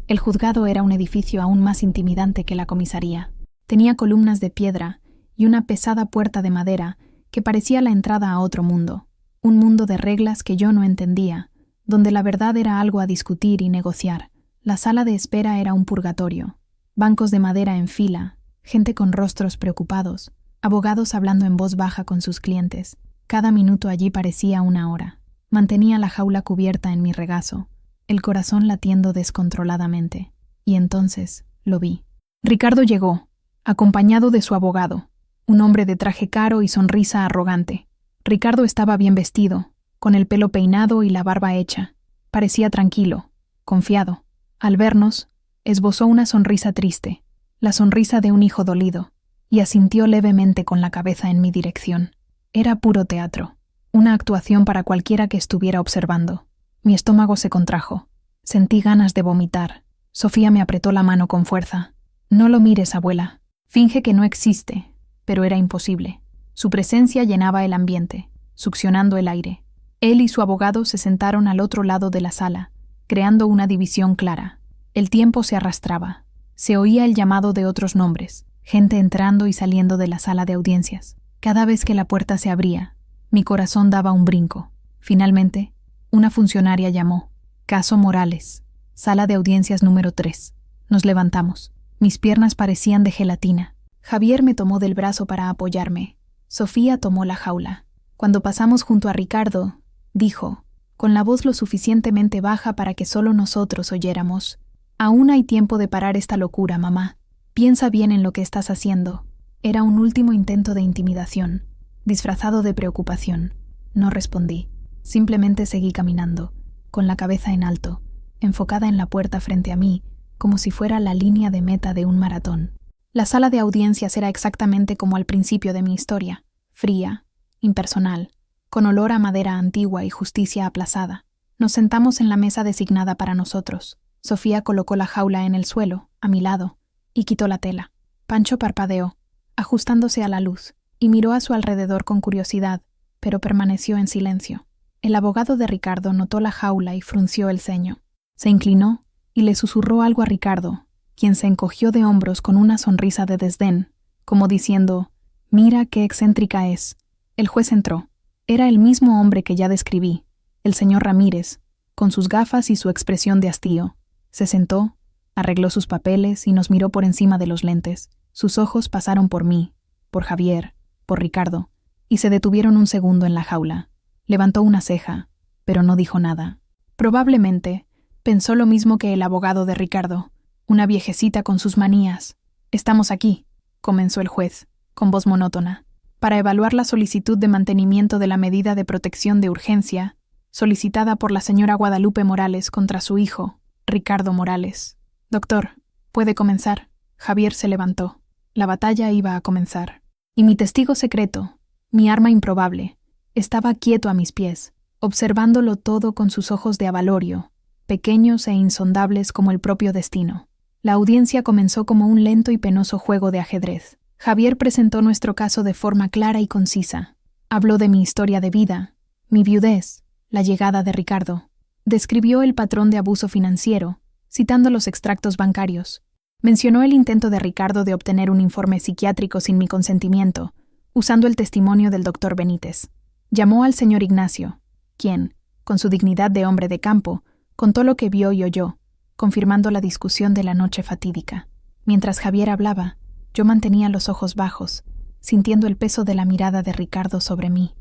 El juzgado era un edificio aún más intimidante que la comisaría. Tenía columnas de piedra y una pesada puerta de madera que parecía la entrada a otro mundo, un mundo de reglas que yo no entendía, donde la verdad era algo a discutir y negociar. La sala de espera era un purgatorio, bancos de madera en fila, gente con rostros preocupados, abogados hablando en voz baja con sus clientes. Cada minuto allí parecía una hora. Mantenía la jaula cubierta en mi regazo, el corazón latiendo descontroladamente. Y entonces lo vi. Ricardo llegó, acompañado de su abogado, un hombre de traje caro y sonrisa arrogante. Ricardo estaba bien vestido, con el pelo peinado y la barba hecha. Parecía tranquilo, confiado. Al vernos, esbozó una sonrisa triste, la sonrisa de un hijo dolido, y asintió levemente con la cabeza en mi dirección. Era puro teatro, una actuación para cualquiera que estuviera observando. Mi estómago se contrajo. Sentí ganas de vomitar. Sofía me apretó la mano con fuerza. «No lo mires, abuela. Finge que no existe». Pero era imposible. Su presencia llenaba el ambiente, succionando el aire. Él y su abogado se sentaron al otro lado de la sala, creando una división clara. El tiempo se arrastraba. Se oía el llamado de otros nombres. gente entrando y saliendo de la sala de audiencias. Cada vez que la puerta se abría, mi corazón daba un brinco. Finalmente, una funcionaria llamó. Caso Morales, sala de audiencias número 3. Nos levantamos. Mis piernas parecían de gelatina. Javier me tomó del brazo para apoyarme. Sofía tomó la jaula. Cuando pasamos junto a Ricardo, dijo, con la voz lo suficientemente baja para que solo nosotros oyéramos: «Aún hay tiempo de parar esta locura, mamá. Piensa bien en lo que estás haciendo». Era un último intento de intimidación, disfrazado de preocupación. No respondí. Simplemente seguí caminando, con la cabeza en alto, enfocada en la puerta frente a mí, como si fuera la línea de meta de un maratón. La sala de audiencias era exactamente como al principio de mi historia, fría, impersonal, con olor a madera antigua y justicia aplazada. Nos sentamos en la mesa designada para nosotros. Sofía colocó la jaula en el suelo, a mi lado, y quitó la tela. Pancho parpadeó, ajustándose a la luz, y miró a su alrededor con curiosidad, pero permaneció en silencio. El abogado de Ricardo notó la jaula y frunció el ceño. Se inclinó y le susurró algo a Ricardo, quien se encogió de hombros con una sonrisa de desdén, como diciendo: «Mira qué excéntrica es». El juez entró. Era el mismo hombre que ya describí, el señor Ramírez, con sus gafas y su expresión de hastío. Se sentó, arregló sus papeles y nos miró por encima de los lentes. Sus ojos pasaron por mí, por Javier, por Ricardo, y se detuvieron un segundo en la jaula. Levantó una ceja, pero no dijo nada. Probablemente pensó lo mismo que el abogado de Ricardo, una viejecita con sus manías. «Estamos aquí», comenzó el juez, con voz monótona, «para evaluar la solicitud de mantenimiento de la medida de protección de urgencia solicitada por la señora Guadalupe Morales contra su hijo, Ricardo Morales. Doctor, ¿puede comenzar?» Javier se levantó. La batalla iba a comenzar. Y mi testigo secreto, mi arma improbable, estaba quieto a mis pies, observándolo todo con sus ojos de avalorio, pequeños e insondables como el propio destino. La audiencia comenzó como un lento y penoso juego de ajedrez. Javier presentó nuestro caso de forma clara y concisa. Habló de mi historia de vida, mi viudez, la llegada de Ricardo. Describió el patrón de abuso financiero, citando los extractos bancarios. Mencionó el intento de Ricardo de obtener un informe psiquiátrico sin mi consentimiento, usando el testimonio del doctor Benítez. Llamó al señor Ignacio, quien, con su dignidad de hombre de campo, contó lo que vio y oyó, confirmando la discusión de la noche fatídica. Mientras Javier hablaba, yo mantenía los ojos bajos, sintiendo el peso de la mirada de Ricardo sobre mí.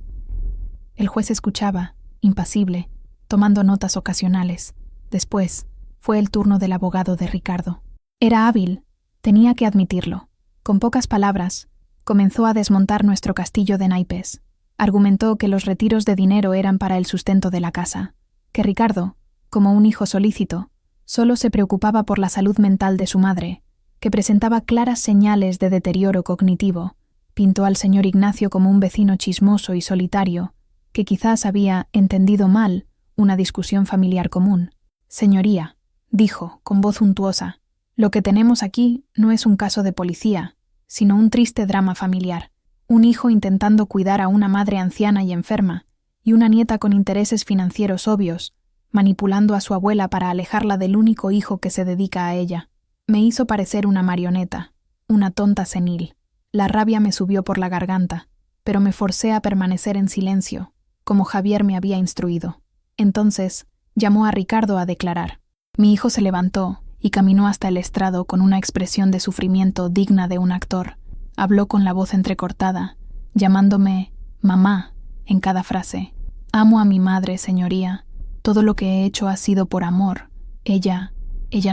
El juez escuchaba, impasible, tomando notas ocasionales. Después, fue el turno del abogado de Ricardo. Era hábil, tenía que admitirlo. Con pocas palabras, comenzó a desmontar nuestro castillo de naipes. Argumentó que los retiros de dinero eran para el sustento de la casa, que Ricardo, como un hijo solícito, solo se preocupaba por la salud mental de su madre, que presentaba claras señales de deterioro cognitivo. Pintó al señor Ignacio como un vecino chismoso y solitario, que quizás había entendido mal una discusión familiar común. «Señoría», dijo, con voz untuosa, «lo que tenemos aquí no es un caso de policía, sino un triste drama familiar. Un hijo intentando cuidar a una madre anciana y enferma, y una nieta con intereses financieros obvios, manipulando a su abuela para alejarla del único hijo que se dedica a ella. Me hizo parecer una marioneta, una tonta senil. La rabia me subió por la garganta, pero me forcé a permanecer en silencio, como Javier me había instruido. Entonces, llamó a Ricardo a declarar. Mi hijo se levantó y caminó hasta el estrado con una expresión de sufrimiento digna de un actor. Habló con la voz entrecortada, llamándome mamá en cada frase. «Amo a mi madre, señoría. Todo lo que he hecho ha sido por amor. Ella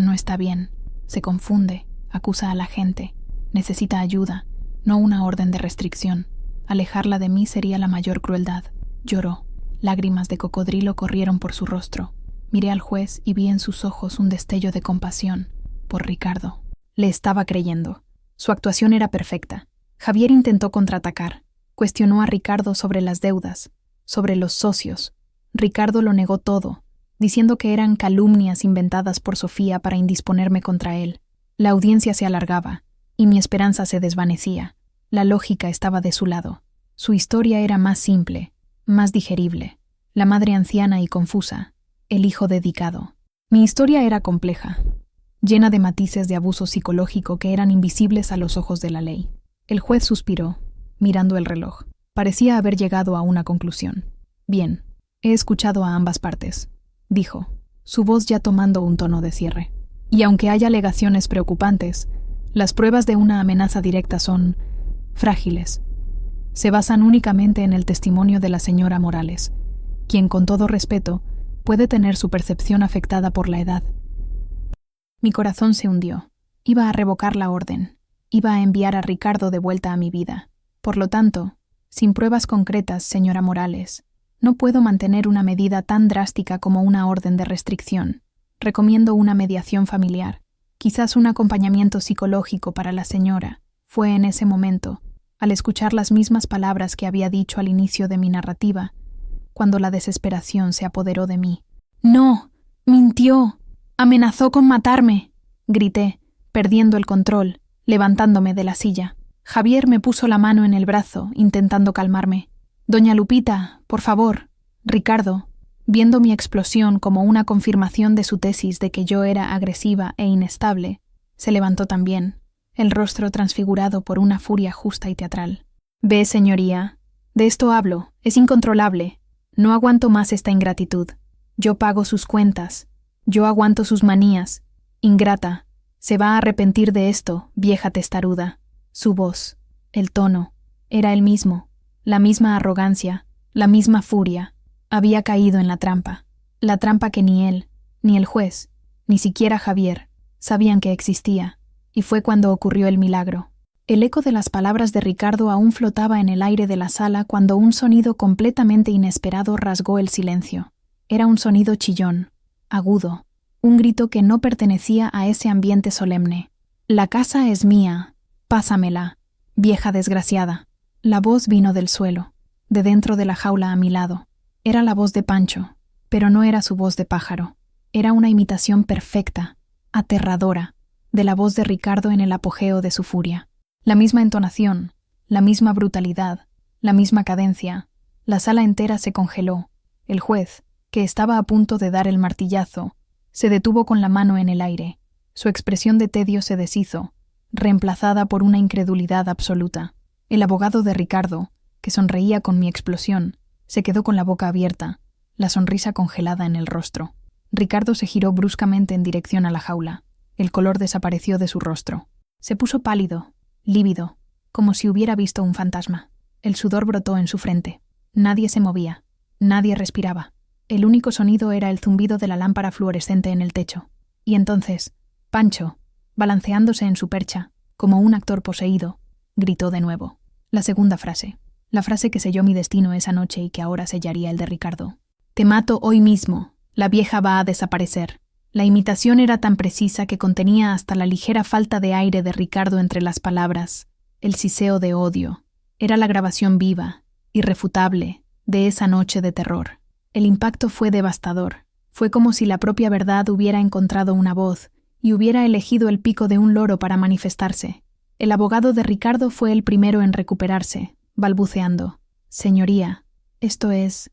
no está bien. Se confunde, acusa a la gente. Necesita ayuda, no una orden de restricción. Alejarla de mí sería la mayor crueldad». Lloró. Lágrimas de cocodrilo corrieron por su rostro. Miré al juez y vi en sus ojos un destello de compasión por Ricardo. Le estaba creyendo. Su actuación era perfecta. Javier intentó contraatacar. Cuestionó a Ricardo sobre las deudas, sobre los socios. Ricardo lo negó todo, diciendo que eran calumnias inventadas por Sofía para indisponerme contra él. La audiencia se alargaba, y mi esperanza se desvanecía. La lógica estaba de su lado. Su historia era más simple, más digerible. La madre anciana y confusa, el hijo dedicado. Mi historia era compleja. llena de matices de abuso psicológico que eran invisibles a los ojos de la ley. El juez suspiró, mirando el reloj. Parecía haber llegado a una conclusión. Bien, he escuchado a ambas partes, dijo, su voz ya tomando un tono de cierre. Y aunque haya alegaciones preocupantes, las pruebas de una amenaza directa son frágiles. Se basan únicamente en el testimonio de la señora Morales, quien, con todo respeto, puede tener su percepción afectada por la edad. Mi corazón se hundió. Iba a revocar la orden. Iba a enviar a Ricardo de vuelta a mi vida. Por lo tanto, sin pruebas concretas, señora Morales, no puedo mantener una medida tan drástica como una orden de restricción. Recomiendo una mediación familiar, quizás un acompañamiento psicológico para la señora. Fue en ese momento, al escuchar las mismas palabras que había dicho al inicio de mi narrativa, cuando la desesperación se apoderó de mí. «¡No! ¡Mintió! ¡Amenazó con matarme!», grité, perdiendo el control, levantándome de la silla. Javier me puso la mano en el brazo, intentando calmarme. «Doña Lupita, por favor». Ricardo, viendo mi explosión como una confirmación de su tesis de que yo era agresiva e inestable, se levantó también, el rostro transfigurado por una furia justa y teatral. «Ve, señoría, de esto hablo, es incontrolable. No aguanto más esta ingratitud. Yo pago sus cuentas. Yo aguanto sus manías. Ingrata, se va a arrepentir de esto, vieja testaruda». Su voz, el tono, era el mismo, la misma arrogancia, la misma furia. Había caído en la trampa que ni él, ni el juez, ni siquiera Javier, sabían que existía, y fue cuando ocurrió el milagro. El eco de las palabras de Ricardo aún flotaba en el aire de la sala cuando un sonido completamente inesperado rasgó el silencio. Era un sonido chillón, agudo, un grito que no pertenecía a ese ambiente solemne. «La casa es mía, pásamela, vieja desgraciada». La voz vino del suelo, de dentro de la jaula a mi lado. Era la voz de Pancho, pero no era su voz de pájaro. Era una imitación perfecta, aterradora, de la voz de Ricardo en el apogeo de su furia. La misma entonación, la misma brutalidad, la misma cadencia. La sala entera se congeló. El juez, que estaba a punto de dar el martillazo, se detuvo con la mano en el aire. Su expresión de tedio se deshizo, reemplazada por una incredulidad absoluta. El abogado de Ricardo, que sonreía con mi explosión, se quedó con la boca abierta, la sonrisa congelada en el rostro. Ricardo se giró bruscamente en dirección a la jaula. El color desapareció de su rostro. Se puso pálido, lívido, como si hubiera visto un fantasma. El sudor brotó en su frente. Nadie se movía, nadie respiraba. El único sonido era el zumbido de la lámpara fluorescente en el techo. Y entonces, Pancho, balanceándose en su percha, como un actor poseído, gritó de nuevo. La segunda frase, la frase que selló mi destino esa noche y que ahora sellaría el de Ricardo. «Te mato hoy mismo. La vieja va a desaparecer». La imitación era tan precisa que contenía hasta la ligera falta de aire de Ricardo entre las palabras, el siseo de odio. Era la grabación viva, irrefutable, de esa noche de terror. El impacto fue devastador. Fue como si la propia verdad hubiera encontrado una voz y hubiera elegido el pico de un loro para manifestarse. El abogado de Ricardo fue el primero en recuperarse, balbuceando: «Señoría, esto es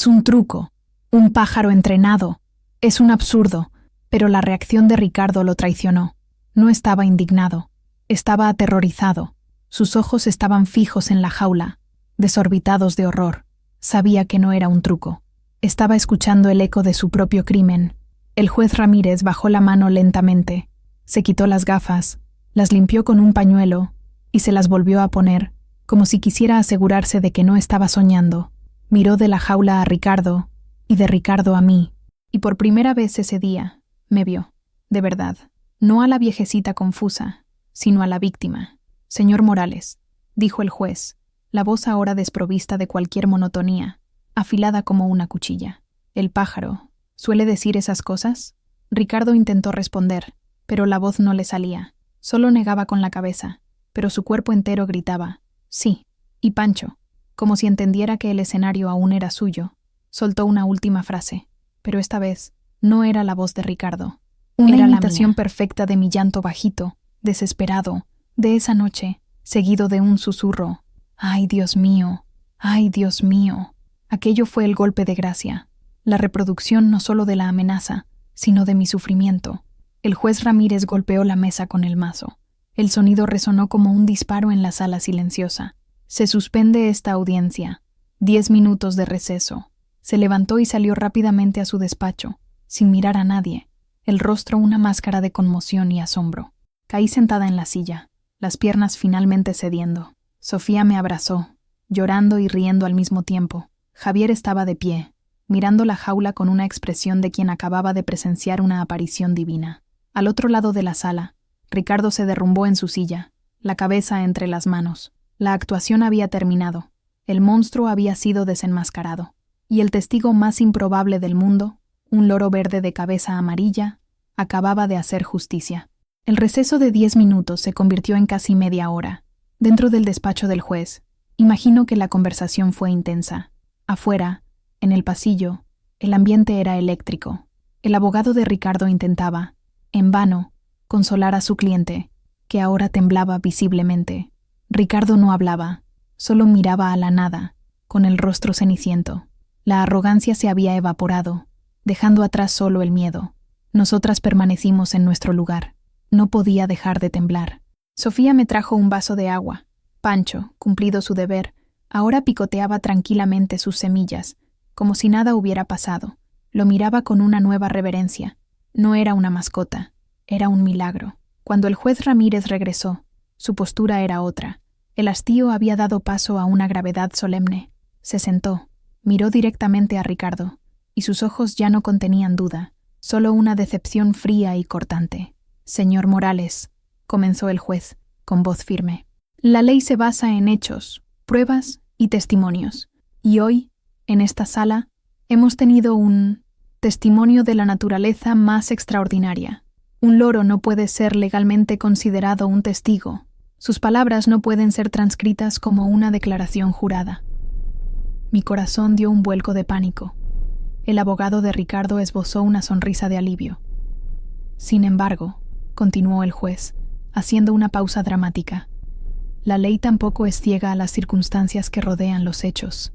un truco, un pájaro entrenado, es un absurdo». Pero la reacción de Ricardo lo traicionó. No estaba indignado, estaba aterrorizado. Sus ojos estaban fijos en la jaula, desorbitados de horror. Sabía que no era un truco. Estaba escuchando el eco de su propio crimen. El juez Ramírez bajó la mano lentamente, se quitó las gafas, las limpió con un pañuelo y se las volvió a poner, como si quisiera asegurarse de que no estaba soñando. Miró de la jaula a Ricardo y de Ricardo a mí, y por primera vez ese día me vio, de verdad, no a la viejecita confusa, sino a la víctima. «Señor Morales», dijo el juez, la voz ahora desprovista de cualquier monotonía, afilada como una cuchilla. «¿El pájaro suele decir esas cosas?». Ricardo intentó responder, pero la voz no le salía. Solo negaba con la cabeza, pero su cuerpo entero gritaba: «Sí». Y Pancho, como si entendiera que el escenario aún era suyo, soltó una última frase, pero esta vez no era la voz de Ricardo. Era la imitación perfecta de mi llanto bajito, desesperado, de esa noche, seguido de un susurro: «¡Ay, Dios mío! ¡Ay, Dios mío!». Aquello fue el golpe de gracia, la reproducción no solo de la amenaza, sino de mi sufrimiento. El juez Ramírez golpeó la mesa con el mazo. El sonido resonó como un disparo en la sala silenciosa. Se suspende esta audiencia. 10 minutos de receso. Se levantó y salió rápidamente a su despacho, sin mirar a nadie, el rostro una máscara de conmoción y asombro. Caí sentada en la silla, las piernas finalmente cediendo. Sofía me abrazó, llorando y riendo al mismo tiempo. Javier estaba de pie, mirando la jaula con una expresión de quien acababa de presenciar una aparición divina. Al otro lado de la sala, Ricardo se derrumbó en su silla, la cabeza entre las manos. La actuación había terminado. El monstruo había sido desenmascarado. Y el testigo más improbable del mundo, un loro verde de cabeza amarilla, acababa de hacer justicia. El receso de 10 minutos se convirtió en casi media hora. Dentro del despacho del juez, imagino que la conversación fue intensa. Afuera, en el pasillo, el ambiente era eléctrico. El abogado de Ricardo intentaba, en vano, consolar a su cliente, que ahora temblaba visiblemente. Ricardo no hablaba, solo miraba a la nada, con el rostro ceniciento. La arrogancia se había evaporado, dejando atrás solo el miedo. Nosotras permanecimos en nuestro lugar. No podía dejar de temblar. Sofía me trajo un vaso de agua. Pancho, cumplido su deber, ahora picoteaba tranquilamente sus semillas, como si nada hubiera pasado. Lo miraba con una nueva reverencia. No era una mascota, era un milagro. Cuando el juez Ramírez regresó, su postura era otra. El hastío había dado paso a una gravedad solemne. Se sentó. Miró directamente a Ricardo, y sus ojos ya no contenían duda, solo una decepción fría y cortante. «Señor Morales», comenzó el juez, con voz firme, «la ley se basa en hechos, pruebas y testimonios. Y hoy, en esta sala, hemos tenido un testimonio de la naturaleza más extraordinaria. Un loro no puede ser legalmente considerado un testigo. Sus palabras no pueden ser transcritas como una declaración jurada». Mi corazón dio un vuelco de pánico. El abogado de Ricardo esbozó una sonrisa de alivio. Sin embargo, continuó el juez, haciendo una pausa dramática, la ley tampoco es ciega a las circunstancias que rodean los hechos.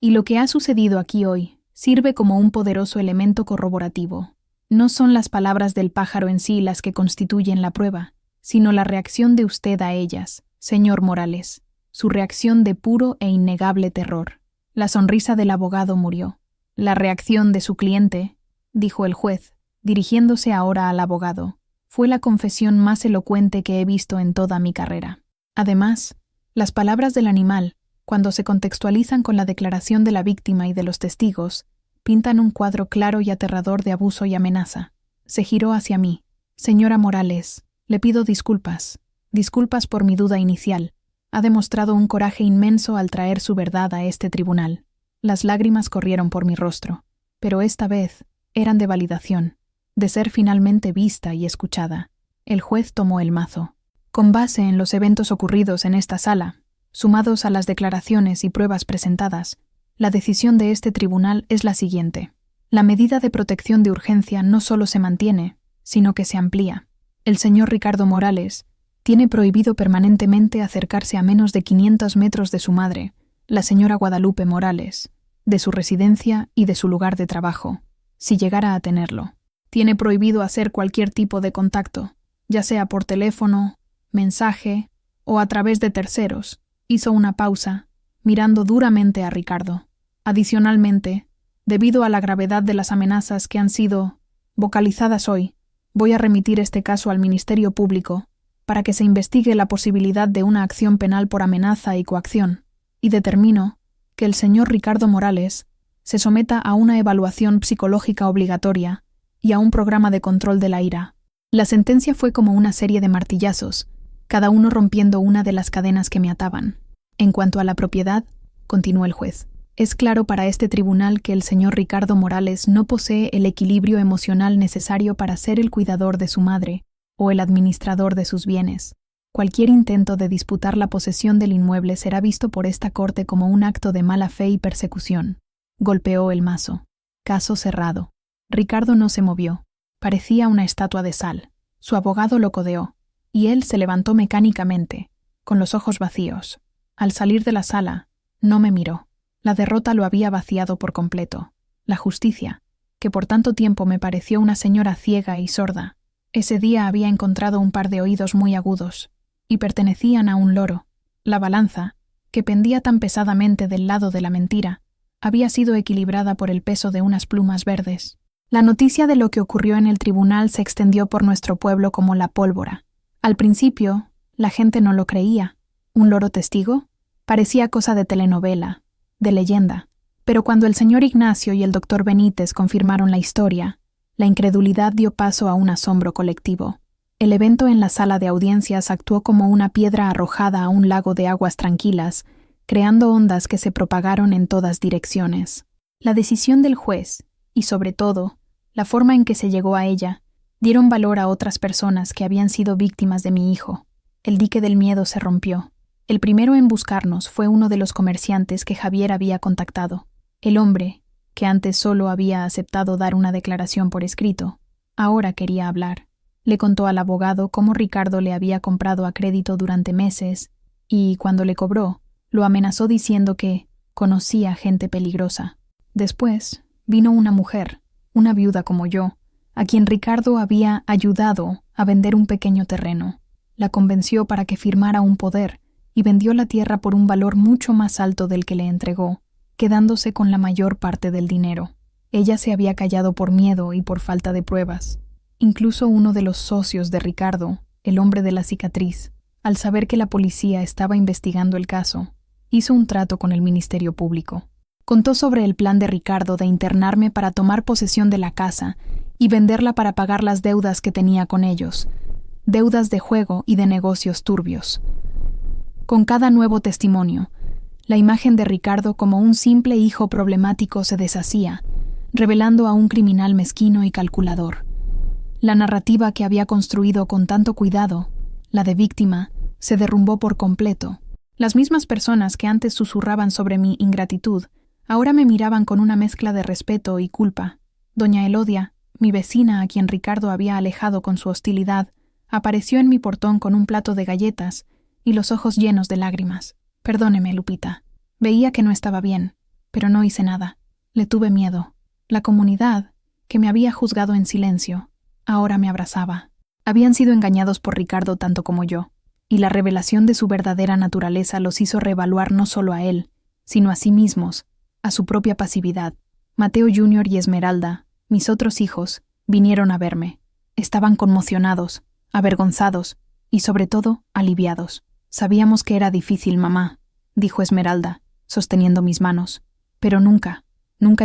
Y lo que ha sucedido aquí hoy sirve como un poderoso elemento corroborativo. No son las palabras del pájaro en sí las que constituyen la prueba, sino la reacción de usted a ellas, señor Morales, su reacción de puro e innegable terror. La sonrisa del abogado murió. La reacción de su cliente, dijo el juez, dirigiéndose ahora al abogado, fue la confesión más elocuente que he visto en toda mi carrera. Además, las palabras del animal, cuando se contextualizan con la declaración de la víctima y de los testigos, pintan un cuadro claro y aterrador de abuso y amenaza. Se giró hacia mí. «Señora Morales, le pido disculpas. Disculpas por mi duda inicial. Ha demostrado un coraje inmenso al traer su verdad a este tribunal». Las lágrimas corrieron por mi rostro, pero esta vez eran de validación, de ser finalmente vista y escuchada. El juez tomó el mazo. «Con base en los eventos ocurridos en esta sala, sumados a las declaraciones y pruebas presentadas, la decisión de este tribunal es la siguiente. La medida de protección de urgencia no solo se mantiene, sino que se amplía. El señor Ricardo Morales tiene prohibido permanentemente acercarse a menos de 500 metros de su madre, la señora Guadalupe Morales, de su residencia y de su lugar de trabajo, si llegara a tenerlo. Tiene prohibido hacer cualquier tipo de contacto, ya sea por teléfono, mensaje o a través de terceros». Hizo una pausa, mirando duramente a Ricardo. «Adicionalmente, debido a la gravedad de las amenazas que han sido vocalizadas hoy, voy a remitir este caso al Ministerio Público para que se investigue la posibilidad de una acción penal por amenaza y coacción, y determino que el señor Ricardo Morales se someta a una evaluación psicológica obligatoria y a un programa de control de la ira». La sentencia fue como una serie de martillazos, cada uno rompiendo una de las cadenas que me ataban. «En cuanto a la propiedad», continuó el juez, «es claro para este tribunal que el señor Ricardo Morales no posee el equilibrio emocional necesario para ser el cuidador de su madre o el administrador de sus bienes. Cualquier intento de disputar la posesión del inmueble será visto por esta corte como un acto de mala fe y persecución». Golpeó el mazo. Caso cerrado. Ricardo no se movió. Parecía una estatua de sal. Su abogado lo codeó, y él se levantó mecánicamente, con los ojos vacíos. Al salir de la sala, no me miró. La derrota lo había vaciado por completo. La justicia, que por tanto tiempo me pareció una señora ciega y sorda, Ese día había encontrado un par de oídos muy agudos, y pertenecían a un loro. La balanza, que pendía tan pesadamente del lado de la mentira, había sido equilibrada por el peso de unas plumas verdes. La noticia de lo que ocurrió en el tribunal se extendió por nuestro pueblo como la pólvora. Al principio, la gente no lo creía. ¿Un loro testigo? Parecía cosa de telenovela, de leyenda. Pero cuando el señor Ignacio y el doctor Benítez confirmaron la historia, la incredulidad dio paso a un asombro colectivo. El evento en la sala de audiencias actuó como una piedra arrojada a un lago de aguas tranquilas, creando ondas que se propagaron en todas direcciones. La decisión del juez, y sobre todo, la forma en que se llegó a ella, dieron valor a otras personas que habían sido víctimas de mi hijo. El dique del miedo se rompió. El primero en buscarnos fue uno de los comerciantes que Javier había contactado. El hombre, que antes solo había aceptado dar una declaración por escrito, ahora quería hablar. Le contó al abogado cómo Ricardo le había comprado a crédito durante meses y, cuando le cobró, lo amenazó diciendo que conocía gente peligrosa. Después vino una mujer, una viuda como yo, a quien Ricardo había ayudado a vender un pequeño terreno. La convenció para que firmara un poder y vendió la tierra por un valor mucho más alto del que le entregó, quedándose con la mayor parte del dinero. Ella se había callado por miedo y por falta de pruebas. Incluso uno de los socios de Ricardo, el hombre de la cicatriz, al saber que la policía estaba investigando el caso, hizo un trato con el Ministerio Público. Contó sobre el plan de Ricardo de internarme para tomar posesión de la casa y venderla para pagar las deudas que tenía con ellos, deudas de juego y de negocios turbios. Con cada nuevo testimonio, la imagen de Ricardo como un simple hijo problemático se deshacía, revelando a un criminal mezquino y calculador. La narrativa que había construido con tanto cuidado, la de víctima, se derrumbó por completo. Las mismas personas que antes susurraban sobre mi ingratitud, ahora me miraban con una mezcla de respeto y culpa. Doña Elodia, mi vecina a quien Ricardo había alejado con su hostilidad, apareció en mi portón con un plato de galletas y los ojos llenos de lágrimas. Perdóneme, Lupita. Veía que no estaba bien, pero no hice nada. Le tuve miedo. La comunidad, que me había juzgado en silencio, ahora me abrazaba. Habían sido engañados por Ricardo tanto como yo, y la revelación de su verdadera naturaleza los hizo reevaluar no solo a él, sino a sí mismos, a su propia pasividad. Mateo Jr. y Esmeralda, mis otros hijos, vinieron a verme. Estaban conmocionados, avergonzados y, sobre todo, aliviados. Sabíamos que era difícil, mamá, dijo Esmeralda, sosteniendo mis manos, pero nunca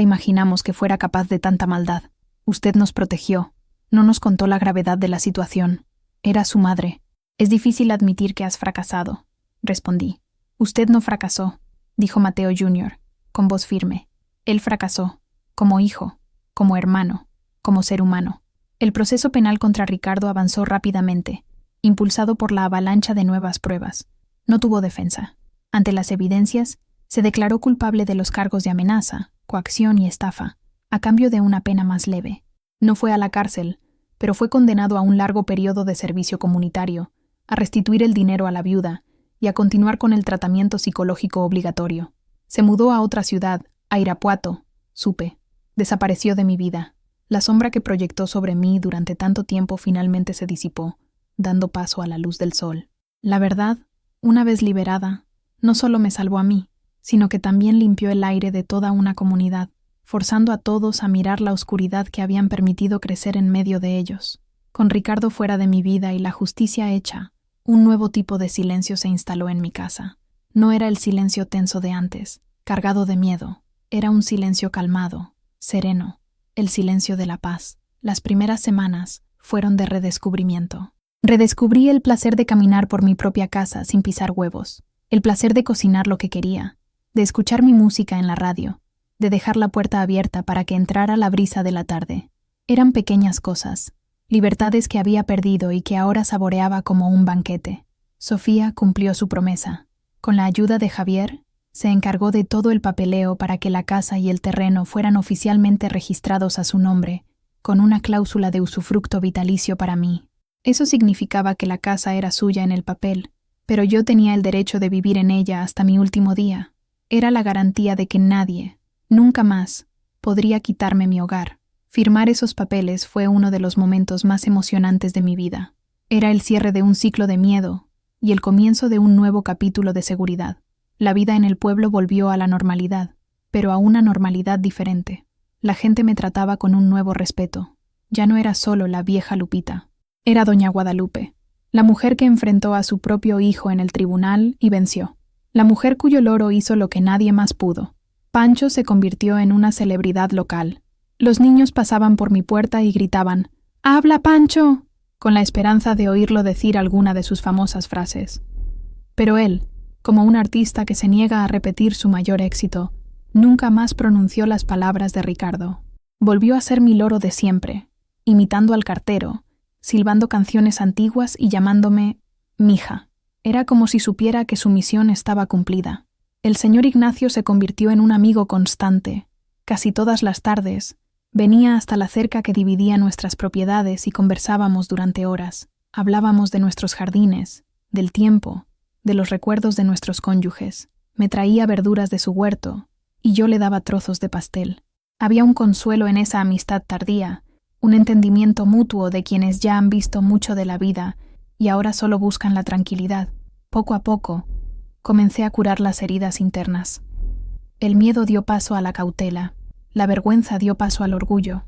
imaginamos que fuera capaz de tanta maldad. Usted nos protegió. No nos contó la gravedad de la situación. Era su madre. Es difícil admitir que has fracasado, respondí. Usted no fracasó, dijo Mateo Jr., con voz firme. Él fracasó, como hijo, como hermano, como ser humano. El proceso penal contra Ricardo avanzó rápidamente, impulsado por la avalancha de nuevas pruebas. No tuvo defensa. Ante las evidencias, se declaró culpable de los cargos de amenaza, coacción y estafa, a cambio de una pena más leve. No fue a la cárcel, pero fue condenado a un largo periodo de servicio comunitario, a restituir el dinero a la viuda y a continuar con el tratamiento psicológico obligatorio. Se mudó a otra ciudad, a Irapuato, supe. Desapareció de mi vida. La sombra que proyectó sobre mí durante tanto tiempo finalmente se disipó, dando paso a la luz del sol. La verdad, una vez liberada, no solo me salvó a mí, sino que también limpió el aire de toda una comunidad, forzando a todos a mirar la oscuridad que habían permitido crecer en medio de ellos. Con Ricardo fuera de mi vida y la justicia hecha, un nuevo tipo de silencio se instaló en mi casa. No era el silencio tenso de antes, cargado de miedo. Era un silencio calmado, sereno, el silencio de la paz. Las primeras semanas fueron de redescubrimiento. Redescubrí el placer de caminar por mi propia casa sin pisar huevos, el placer de cocinar lo que quería, de escuchar mi música en la radio, de dejar la puerta abierta para que entrara la brisa de la tarde. Eran pequeñas cosas, libertades que había perdido y que ahora saboreaba como un banquete. Sofía cumplió su promesa. Con la ayuda de Javier, se encargó de todo el papeleo para que la casa y el terreno fueran oficialmente registrados a su nombre, con una cláusula de usufructo vitalicio para mí. Eso significaba que la casa era suya en el papel, pero yo tenía el derecho de vivir en ella hasta mi último día. Era la garantía de que nadie, nunca más, podría quitarme mi hogar, Firmar esos papeles fue uno de los momentos más emocionantes de mi vida. Era el cierre de un ciclo de miedo y el comienzo de un nuevo capítulo de seguridad. La vida en el pueblo volvió a la normalidad, pero a una normalidad diferente. La gente me trataba con un nuevo respeto. Ya no era solo la vieja Lupita. Era doña Guadalupe, la mujer que enfrentó a su propio hijo en el tribunal y venció. La mujer cuyo loro hizo lo que nadie más pudo. Pancho se convirtió en una celebridad local. Los niños pasaban por mi puerta y gritaban, «¡Habla, Pancho!», con la esperanza de oírlo decir alguna de sus famosas frases. Pero él, como un artista que se niega a repetir su mayor éxito, nunca más pronunció las palabras de Ricardo. Volvió a ser mi loro de siempre, imitando al cartero, silbando canciones antiguas y llamándome mija. Era como si supiera que su misión estaba cumplida. El señor Ignacio se convirtió en un amigo constante. Casi todas las tardes, venía hasta la cerca que dividía nuestras propiedades y conversábamos durante horas. Hablábamos de nuestros jardines, del tiempo, de los recuerdos de nuestros cónyuges. Me traía verduras de su huerto y yo le daba trozos de pastel. Había un consuelo en esa amistad tardía, un entendimiento mutuo de quienes ya han visto mucho de la vida y ahora solo buscan la tranquilidad. Poco a poco, comencé a curar las heridas internas. El miedo dio paso a la cautela. La vergüenza dio paso al orgullo.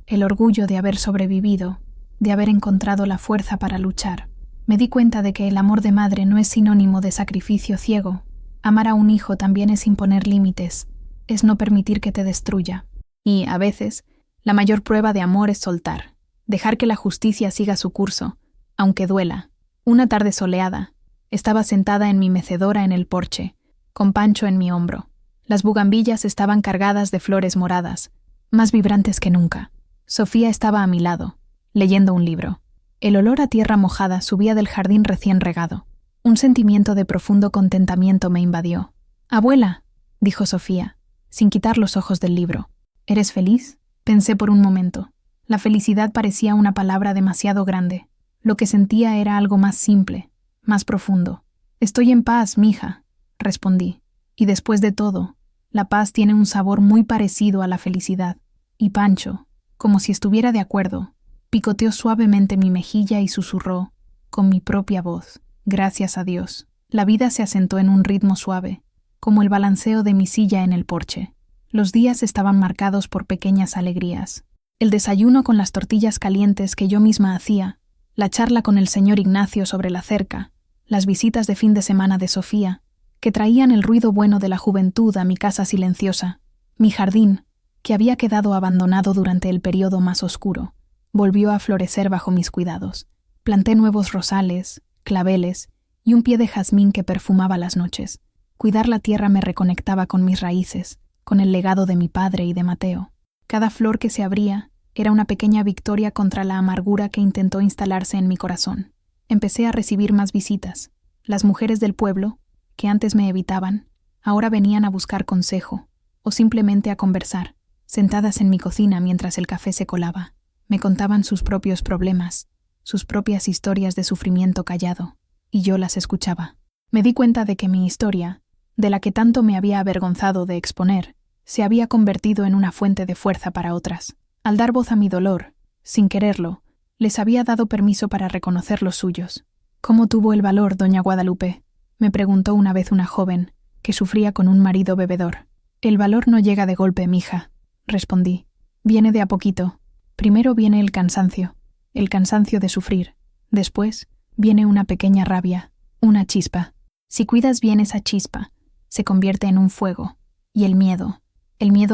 El orgullo de haber sobrevivido, de haber encontrado la fuerza para luchar. Me di cuenta de que el amor de madre no es sinónimo de sacrificio ciego. Amar a un hijo también es imponer límites, es no permitir que te destruya. Y, a veces, la mayor prueba de amor es soltar, dejar que la justicia siga su curso, aunque duela. Una tarde soleada, estaba sentada en mi mecedora en el porche, con Pancho en mi hombro. Las bugambillas estaban cargadas de flores moradas, más vibrantes que nunca. Sofía estaba a mi lado, leyendo un libro. El olor a tierra mojada subía del jardín recién regado. Un sentimiento de profundo contentamiento me invadió. «Abuela», dijo Sofía, sin quitar los ojos del libro. «¿Eres feliz?», pensé por un momento. La felicidad parecía una palabra demasiado grande. Lo que sentía era algo más simple, más profundo. «Estoy en paz, mija», respondí. Y después de todo, la paz tiene un sabor muy parecido a la felicidad. Y Pancho, como si estuviera de acuerdo, picoteó suavemente mi mejilla y susurró, con mi propia voz, «Gracias a Dios». La vida se asentó en un ritmo suave, como el balanceo de mi silla en el porche. Los días estaban marcados por pequeñas alegrías. El desayuno con las tortillas calientes que yo misma hacía, la charla con el señor Ignacio sobre la cerca, las visitas de fin de semana de Sofía, que traían el ruido bueno de la juventud a mi casa silenciosa. Mi jardín, que había quedado abandonado durante el periodo más oscuro, volvió a florecer bajo mis cuidados. Planté nuevos rosales, claveles y un pie de jazmín que perfumaba las noches. Cuidar la tierra me reconectaba con mis raíces, con el legado de mi padre y de Mateo. Cada flor que se abría era una pequeña victoria contra la amargura que intentó instalarse en mi corazón. Empecé a recibir más visitas. Las mujeres del pueblo, que antes me evitaban, ahora venían a buscar consejo, o simplemente a conversar, sentadas en mi cocina mientras el café se colaba. Me contaban sus propios problemas, sus propias historias de sufrimiento callado, y yo las escuchaba. Me di cuenta de que mi historia, de la que tanto me había avergonzado de exponer, se había convertido en una fuente de fuerza para otras. Al dar voz a mi dolor, sin quererlo, les había dado permiso para reconocer los suyos. «¿Cómo tuvo el valor, doña Guadalupe?», me preguntó una vez una joven, que sufría con un marido bebedor. «El valor no llega de golpe, mija», respondí. «Viene de a poquito. Primero viene el cansancio de sufrir. Después viene una pequeña rabia, una chispa. Si cuidas bien esa chispa, se convierte en un fuego. Y el miedo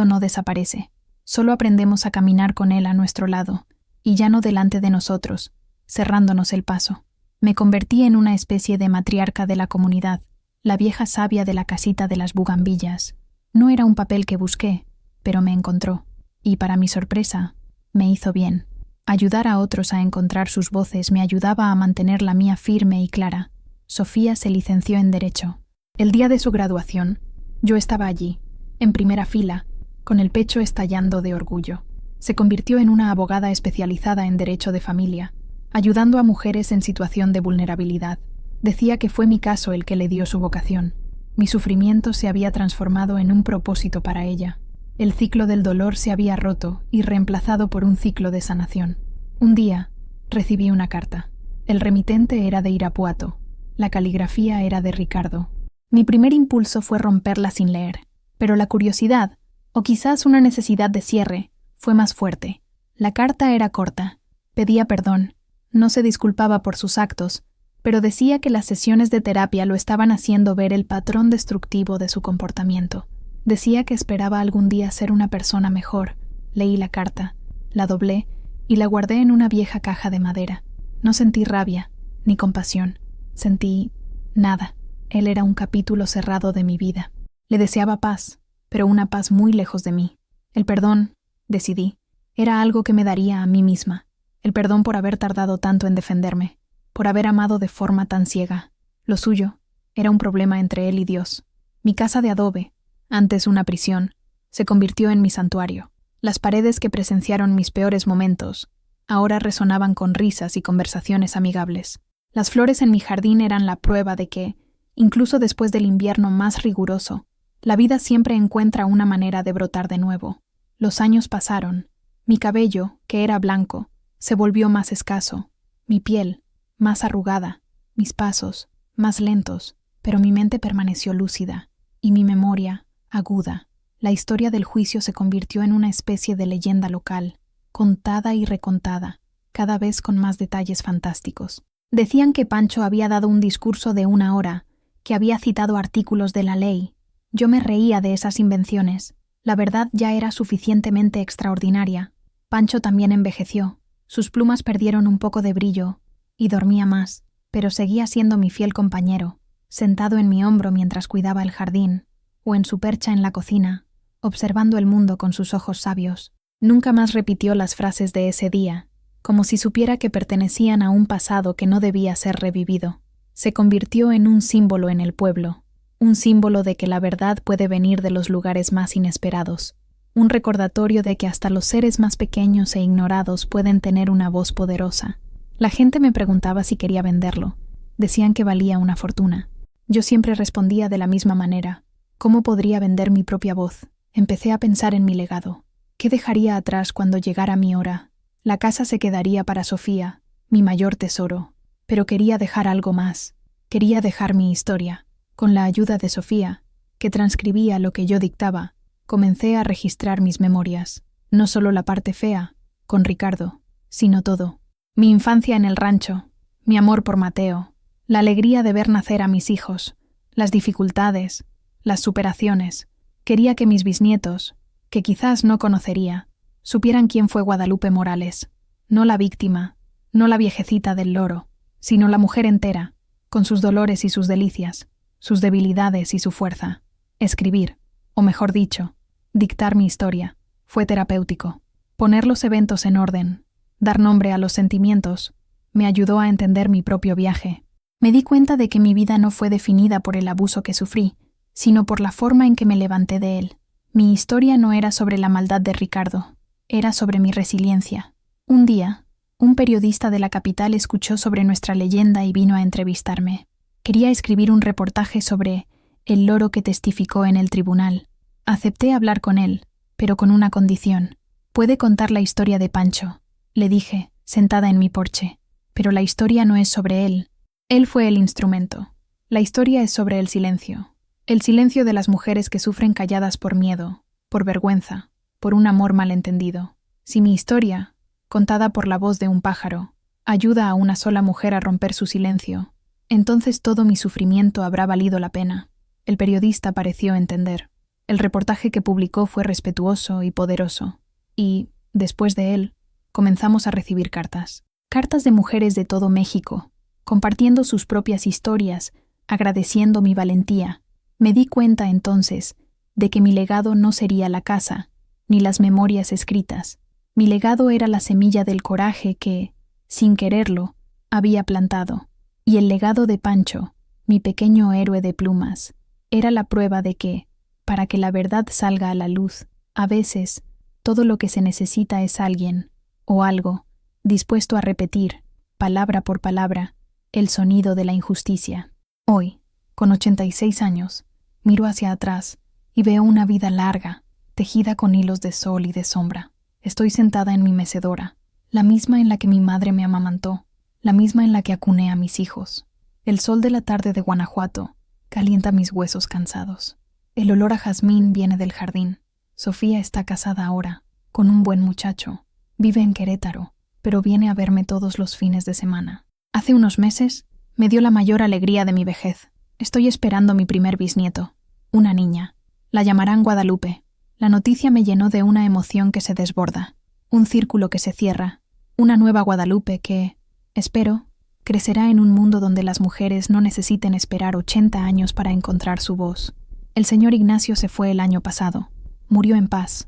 no desaparece. Solo aprendemos a caminar con él a nuestro lado, y ya no delante de nosotros, cerrándonos el paso». Me convertí en una especie de matriarca de la comunidad, la vieja sabia de la casita de las bugambillas. No era un papel que busqué, pero me encontró, y para mi sorpresa, me hizo bien. Ayudar a otros a encontrar sus voces me ayudaba a mantener la mía firme y clara. Sofía se licenció en Derecho. El día de su graduación, yo estaba allí, en primera fila, con el pecho estallando de orgullo. Se convirtió en una abogada especializada en derecho de familia, ayudando a mujeres en situación de vulnerabilidad. Decía que fue mi caso el que le dio su vocación. Mi sufrimiento se había transformado en un propósito para ella. El ciclo del dolor se había roto y reemplazado por un ciclo de sanación. Un día, recibí una carta. El remitente era de Irapuato. La caligrafía era de Ricardo. Mi primer impulso fue romperla sin leer, pero la curiosidad, o quizás una necesidad de cierre, fue más fuerte. La carta era corta. Pedía perdón. No se disculpaba por sus actos, pero decía que las sesiones de terapia lo estaban haciendo ver el patrón destructivo de su comportamiento. Decía que esperaba algún día ser una persona mejor. Leí la carta, la doblé y la guardé en una vieja caja de madera. No sentí rabia, ni compasión. Sentí nada. Él era un capítulo cerrado de mi vida. Le deseaba paz, pero una paz muy lejos de mí. El perdón, decidí, era algo que me daría a mí misma. El perdón por haber tardado tanto en defenderme, por haber amado de forma tan ciega. Lo suyo era un problema entre él y Dios. Mi casa de adobe, antes una prisión, se convirtió en mi santuario. Las paredes que presenciaron mis peores momentos ahora resonaban con risas y conversaciones amigables. Las flores en mi jardín eran la prueba de que, incluso después del invierno más riguroso, la vida siempre encuentra una manera de brotar de nuevo. Los años pasaron. Mi cabello, que era blanco, se volvió más escaso, mi piel, más arrugada, mis pasos, más lentos, pero mi mente permaneció lúcida, y mi memoria, aguda. La historia del juicio se convirtió en una especie de leyenda local, contada y recontada, cada vez con más detalles fantásticos. Decían que Pancho había dado un discurso de 1 hora, que había citado artículos de la ley. Yo me reía de esas invenciones. La verdad ya era suficientemente extraordinaria. Pancho también envejeció. Sus plumas perdieron un poco de brillo, y dormía más, pero seguía siendo mi fiel compañero, sentado en mi hombro mientras cuidaba el jardín, o en su percha en la cocina, observando el mundo con sus ojos sabios. Nunca más repitió las frases de ese día, como si supiera que pertenecían a un pasado que no debía ser revivido. Se convirtió en un símbolo en el pueblo, un símbolo de que la verdad puede venir de los lugares más inesperados, un recordatorio de que hasta los seres más pequeños e ignorados pueden tener una voz poderosa. La gente me preguntaba si quería venderlo. Decían que valía una fortuna. Yo siempre respondía de la misma manera. ¿Cómo podría vender mi propia voz? Empecé a pensar en mi legado. ¿Qué dejaría atrás cuando llegara mi hora? La casa se quedaría para Sofía, mi mayor tesoro. Pero quería dejar algo más. Quería dejar mi historia. Con la ayuda de Sofía, que transcribía lo que yo dictaba, comencé a registrar mis memorias. No solo la parte fea, con Ricardo, sino todo. Mi infancia en el rancho, mi amor por Mateo, la alegría de ver nacer a mis hijos, las dificultades, las superaciones. Quería que mis bisnietos, que quizás no conocería, supieran quién fue Guadalupe Morales. No la víctima, no la viejecita del loro, sino la mujer entera, con sus dolores y sus delicias, sus debilidades y su fuerza. Escribir, o mejor dicho, dictar mi historia, fue terapéutico. Poner los eventos en orden, dar nombre a los sentimientos, me ayudó a entender mi propio viaje. Me di cuenta de que mi vida no fue definida por el abuso que sufrí, sino por la forma en que me levanté de él. Mi historia no era sobre la maldad de Ricardo, era sobre mi resiliencia. Un día, un periodista de la capital escuchó sobre nuestra leyenda y vino a entrevistarme. Quería escribir un reportaje sobre el loro que testificó en el tribunal. Acepté hablar con él, pero con una condición. Puede contar la historia de Pancho, le dije, sentada en mi porche. Pero la historia no es sobre él. Él fue el instrumento. La historia es sobre el silencio. El silencio de las mujeres que sufren calladas por miedo, por vergüenza, por un amor malentendido. Si mi historia, contada por la voz de un pájaro, ayuda a una sola mujer a romper su silencio, entonces todo mi sufrimiento habrá valido la pena. El periodista pareció entender. El reportaje que publicó fue respetuoso y poderoso. Y, después de él, comenzamos a recibir cartas. Cartas de mujeres de todo México, compartiendo sus propias historias, agradeciendo mi valentía. Me di cuenta entonces de que mi legado no sería la casa, ni las memorias escritas. Mi legado era la semilla del coraje que, sin quererlo, había plantado. Y el legado de Pancho, mi pequeño héroe de plumas, era la prueba de que, para que la verdad salga a la luz, a veces, todo lo que se necesita es alguien, o algo, dispuesto a repetir, palabra por palabra, el sonido de la injusticia. Hoy, con 86 años, miro hacia atrás y veo una vida larga, tejida con hilos de sol y de sombra. Estoy sentada en mi mecedora, la misma en la que mi madre me amamantó, la misma en la que acuné a mis hijos. El sol de la tarde de Guanajuato calienta mis huesos cansados. El olor a jazmín viene del jardín. Sofía está casada ahora, con un buen muchacho. Vive en Querétaro, pero viene a verme todos los fines de semana. Hace unos meses me dio la mayor alegría de mi vejez. Estoy esperando mi primer bisnieto, una niña. La llamarán Guadalupe. La noticia me llenó de una emoción que se desborda, un círculo que se cierra, una nueva Guadalupe que, espero, crecerá en un mundo donde las mujeres no necesiten esperar 80 años para encontrar su voz. El señor Ignacio se fue el año pasado. Murió en paz,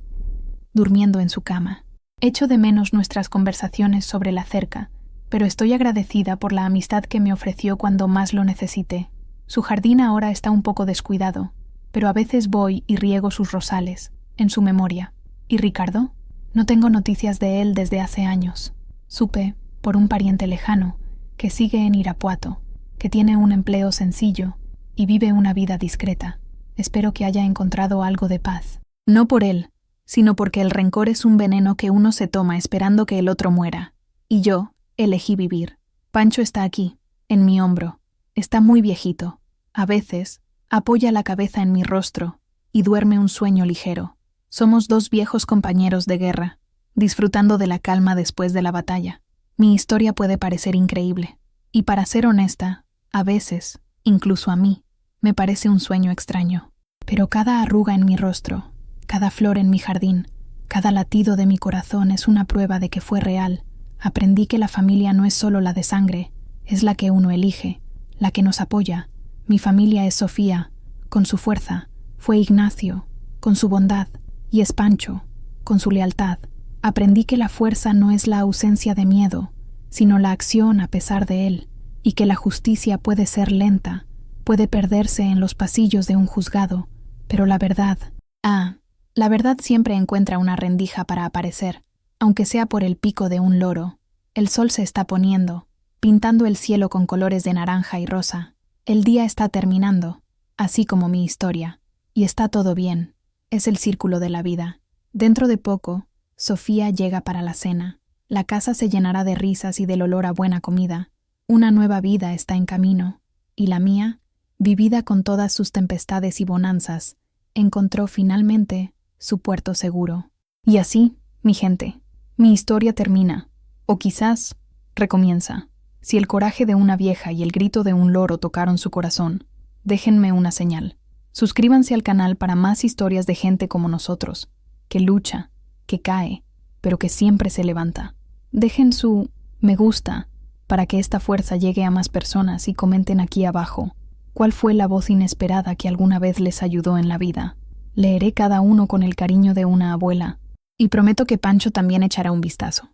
durmiendo en su cama. Echo de menos nuestras conversaciones sobre la cerca, pero estoy agradecida por la amistad que me ofreció cuando más lo necesité. Su jardín ahora está un poco descuidado, pero a veces voy y riego sus rosales, en su memoria. ¿Y Ricardo? No tengo noticias de él desde hace años. Supe, por un pariente lejano, que sigue en Irapuato, que tiene un empleo sencillo y vive una vida discreta. Espero que haya encontrado algo de paz. No por él, sino porque el rencor es un veneno que uno se toma esperando que el otro muera. Y yo elegí vivir. Pancho está aquí, en mi hombro. Está muy viejito. A veces, apoya la cabeza en mi rostro y duerme un sueño ligero. Somos dos viejos compañeros de guerra, disfrutando de la calma después de la batalla. Mi historia puede parecer increíble, y para ser honesta, a veces, incluso a mí, me parece un sueño extraño. Pero cada arruga en mi rostro, cada flor en mi jardín, cada latido de mi corazón es una prueba de que fue real. Aprendí que la familia no es solo la de sangre, es la que uno elige, la que nos apoya. Mi familia es Sofía, con su fuerza, fue Ignacio, con su bondad, y es Pancho, con su lealtad. Aprendí que la fuerza no es la ausencia de miedo, sino la acción a pesar de él, y que la justicia puede ser lenta, puede perderse en los pasillos de un juzgado, pero la verdad, la verdad siempre encuentra una rendija para aparecer, aunque sea por el pico de un loro. El sol se está poniendo, pintando el cielo con colores de naranja y rosa. El día está terminando, así como mi historia, y está todo bien. Es el círculo de la vida. Dentro de poco, Sofía llega para la cena. La casa se llenará de risas y del olor a buena comida. Una nueva vida está en camino, y la mía, vivida con todas sus tempestades y bonanzas, encontró finalmente su puerto seguro. Y así, mi gente, mi historia termina, o quizás recomienza. Si el coraje de una vieja y el grito de un loro tocaron su corazón, déjenme una señal. Suscríbanse al canal para más historias de gente como nosotros, que lucha, que cae, pero que siempre se levanta. Dejen su me gusta para que esta fuerza llegue a más personas y comenten aquí abajo cuál fue la voz inesperada que alguna vez les ayudó en la vida. Leeré cada uno con el cariño de una abuela y prometo que Pancho también echará un vistazo.